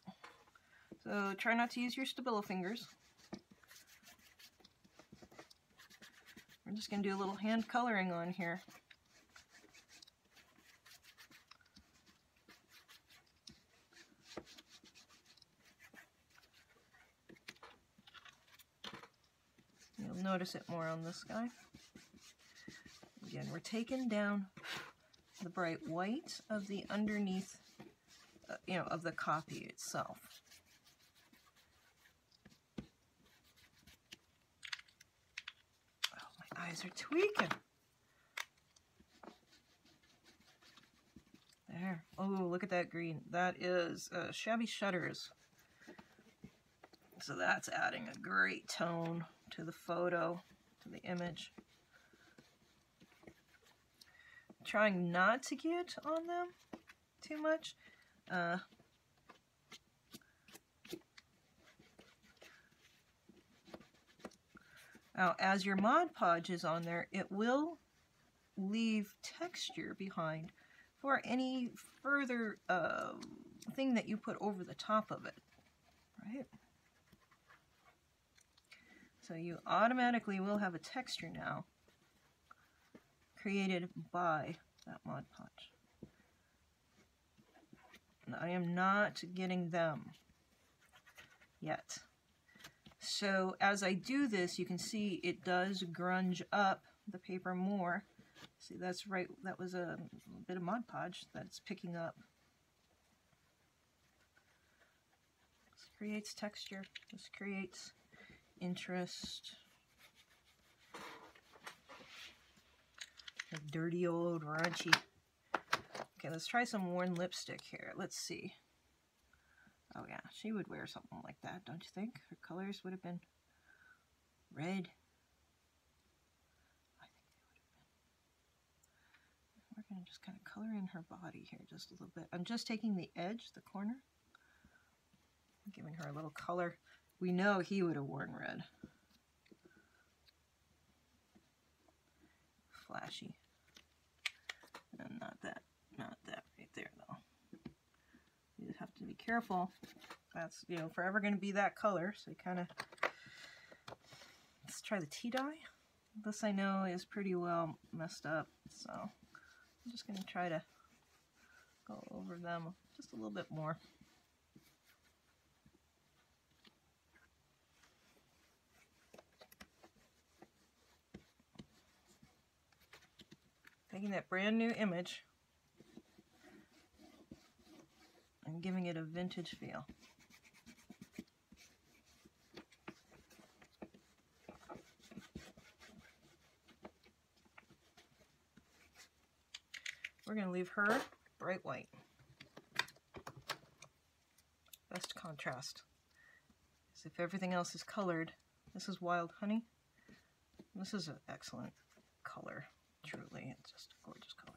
Speaker 1: So try not to use your Stabilo fingers. We're just going to do a little hand coloring on here. You'll notice it more on this guy. Again, we're taking down the bright white of the underneath, of the copy itself. Oh, my eyes are tweaking. There. Oh, look at that green. That is Shabby Shutters. So that's adding a great tone to the photo, to the image. Trying not to get on them too much. Now, as your Mod Podge is on there, it will leave texture behind for any further thing that you put over the top of it, right? So you automatically will have a texture now created by that Mod Podge. And I am not getting them yet. So as I do this, you can see it does grunge up the paper more. See, that's right, that was a bit of Mod Podge that's picking up. This creates texture, this creates interest. A dirty old raunchy. Okay, let's try some worn lipstick here. Let's see. Oh yeah, she would wear something like that, don't you think? Her colors would have been red. I think they would have been. We're going to just kind of color in her body here just a little bit. I'm just taking the edge, the corner, giving her a little color. We know he would have worn red. Flashy. And not that right there though. You just have to be careful. That's, forever going to be that color. So you kind of, let's try the tea dye. This I know is pretty well messed up, so I'm just going to try to go over them just a little bit more. Taking that brand new image and giving it a vintage feel. We're going to leave her bright white. Best contrast. As if everything else is colored. This is wild honey. This is an excellent color. Truly, it's just a gorgeous color.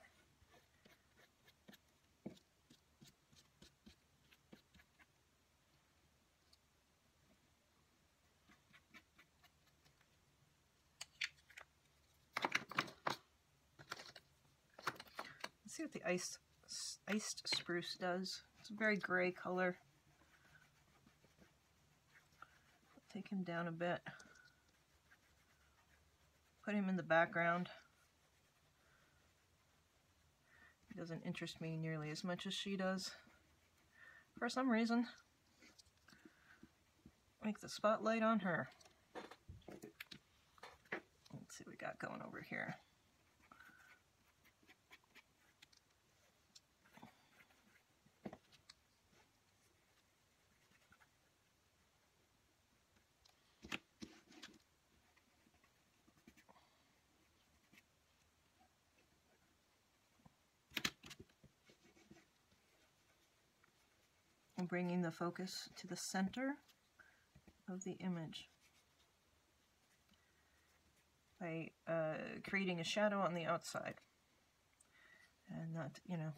Speaker 1: Let's see what the iced spruce does. It's a very gray color. Take him down a bit. Put him in the background. He doesn't interest me nearly as much as she does. For some reason, make the spotlight on her. Let's see what we got going over here. And bringing the focus to the center of the image by creating a shadow on the outside. And that, you know,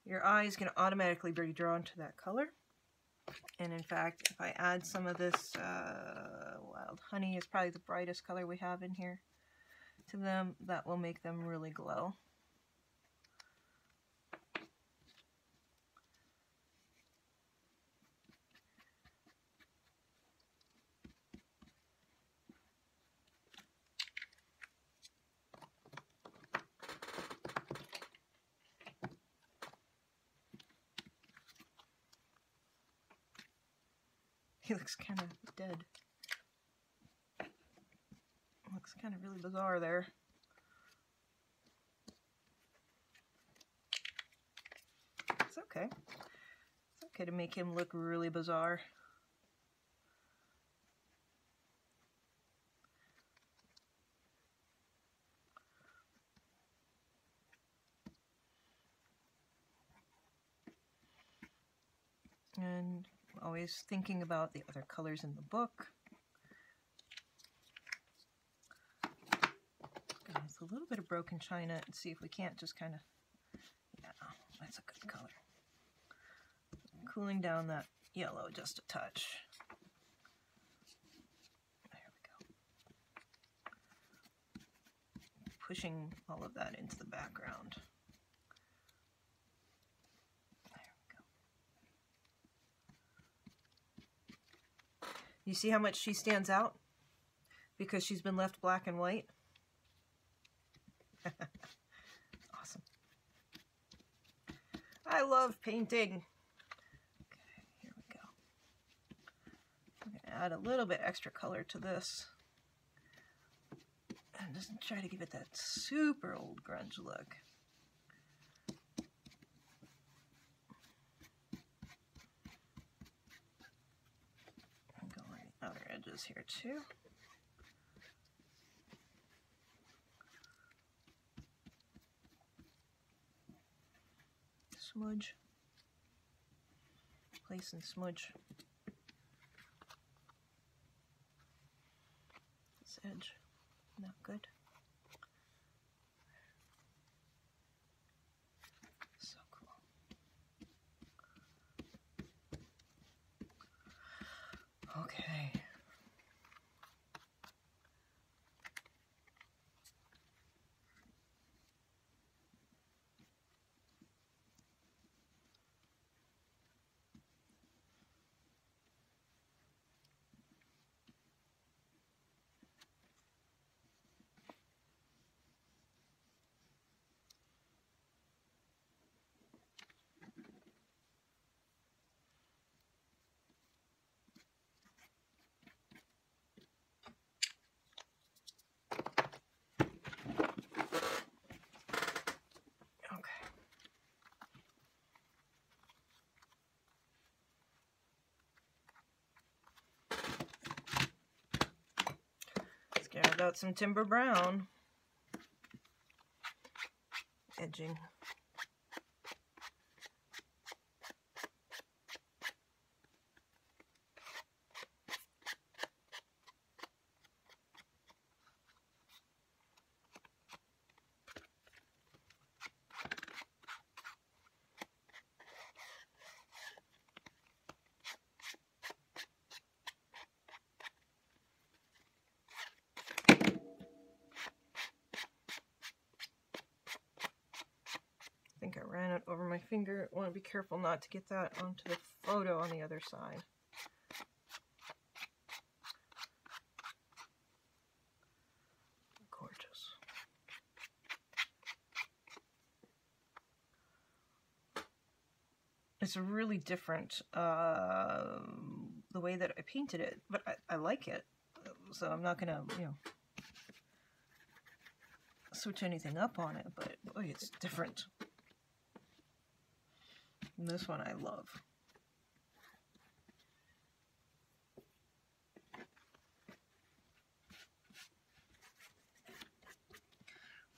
Speaker 1: your eye is going to automatically be drawn to that color. And in fact, if I add some of this wild honey, is probably the brightest color we have in here, to them, that will make them really glow. He looks kind of dead. Looks kind of really bizarre there. It's okay. It's okay to make him look really bizarre. And always thinking about the other colors in the book. With a little bit of broken china and see if we can't just kind of, yeah, that's a good color. Cooling down that yellow just a touch. There we go. Pushing all of that into the background. You see how much she stands out? Because she's been left black and white? Awesome. I love painting. Okay, here we go. I'm going to add a little bit extra color to this. And just try to give it that super old grunge look. Outer edges here too. Smudge. Place and smudge. This edge, not good. So cool. Okay. I've got some timber brown edging. I think I ran it over my finger. I want to be careful not to get that onto the photo on the other side. Gorgeous. It's really different, the way that I painted it, but I like it. So I'm not gonna, you know, switch anything up on it, but boy, it's different. And this one I love.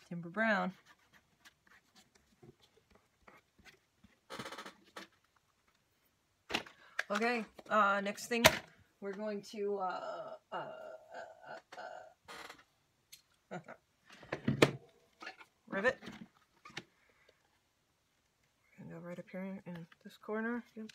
Speaker 1: Timber brown. Okay, next thing, we're going to rivet. And go right up here in this corner. Yep.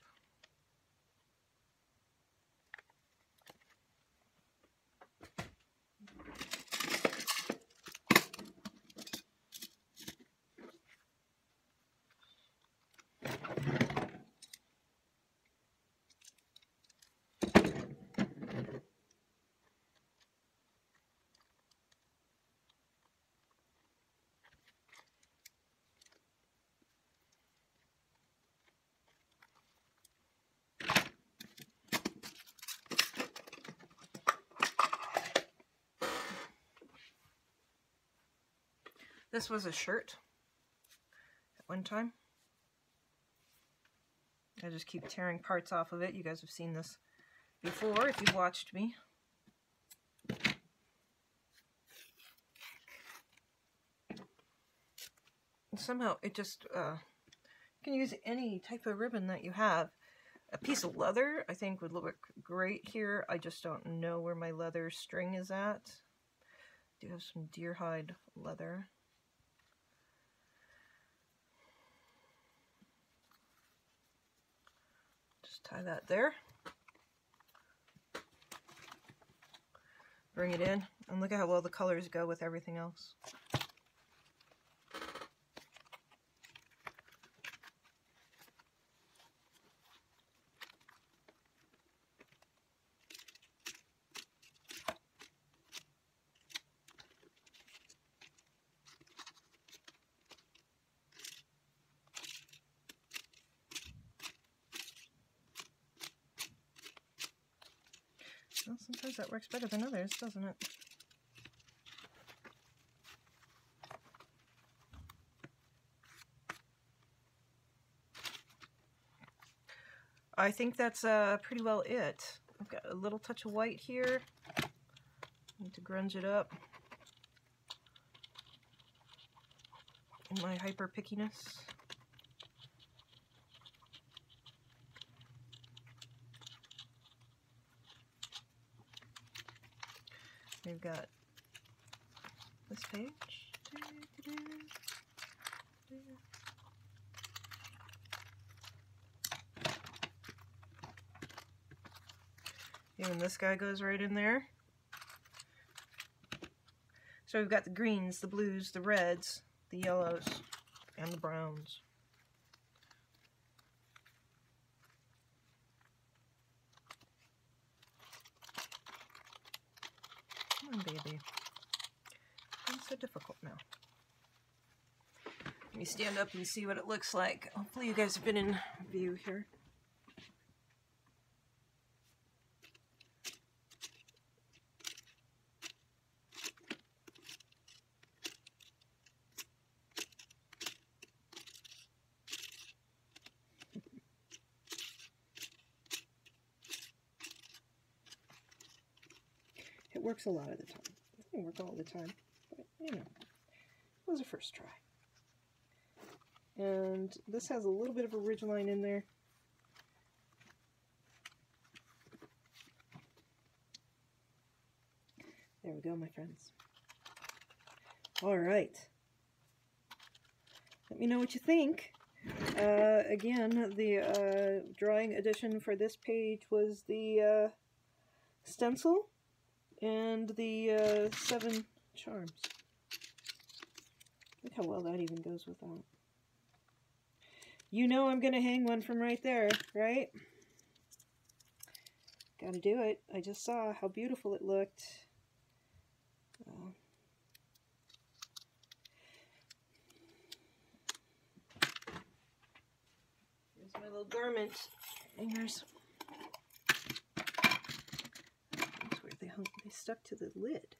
Speaker 1: This was a shirt at one time. I just keep tearing parts off of it. You guys have seen this before if you've watched me. And somehow it just, you can use any type of ribbon that you have. A piece of leather I think would look great here. I just don't know where my leather string is at. I do have some deer hide leather. Tie that there. Bring it in, and look at how well the colors go with everything else. Well, sometimes that works better than others, doesn't it? I think that's pretty well it. I've got a little touch of white here. Need to grunge it up in my hyper pickiness. We've got this page. Even this guy goes right in there. So we've got the greens, the blues, the reds, the yellows, and the browns. Come on, baby. It's so difficult now. Let me stand up and see what it looks like. Hopefully you guys have been in view here. It works a lot of the time. didn't work all the time, but you know, it was a first try. And this has a little bit of a ridgeline in there. There we go, my friends. All right. Let me know what you think. Again, the drawing edition for this page was the stencil and the 7 charms. Look how well that even goes with that. You know I'm going to hang one from right there, right? Gotta do it. I just saw how beautiful it looked. Here's my little garment hangers. That's where they hung. They stuck to the lid.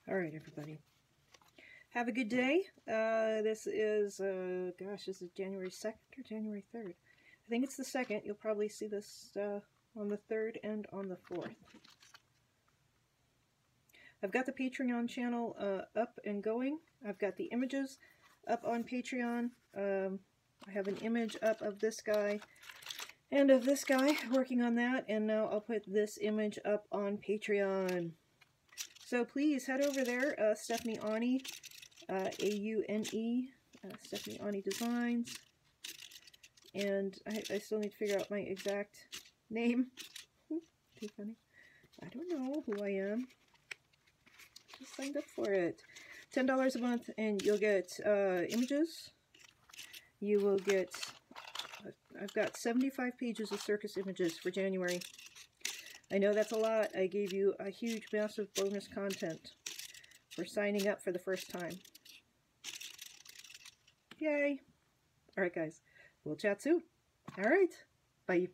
Speaker 1: All right, everybody. Have a good day. This is, gosh, this is January 2nd or January 3rd? I think it's the 2nd. You'll probably see this on the 3rd and on the 4th. I've got the Patreon channel up and going. I've got the images up on Patreon. I have an image up of this guy and of this guy, working on that, and now I'll put this image up on Patreon. So please head over there, Stephanie Aune, A-U-N-E, Stephanie Aune Designs. And I still need to figure out my exact name. Too funny. I don't know who I am. Just signed up for it. $10 a month and you'll get images. You will get, I've got 75 pages of circus images for January. I know that's a lot. I gave you a huge, massive bonus content for signing up for the first time. Yay! Alright guys, we'll chat soon. Alright, bye.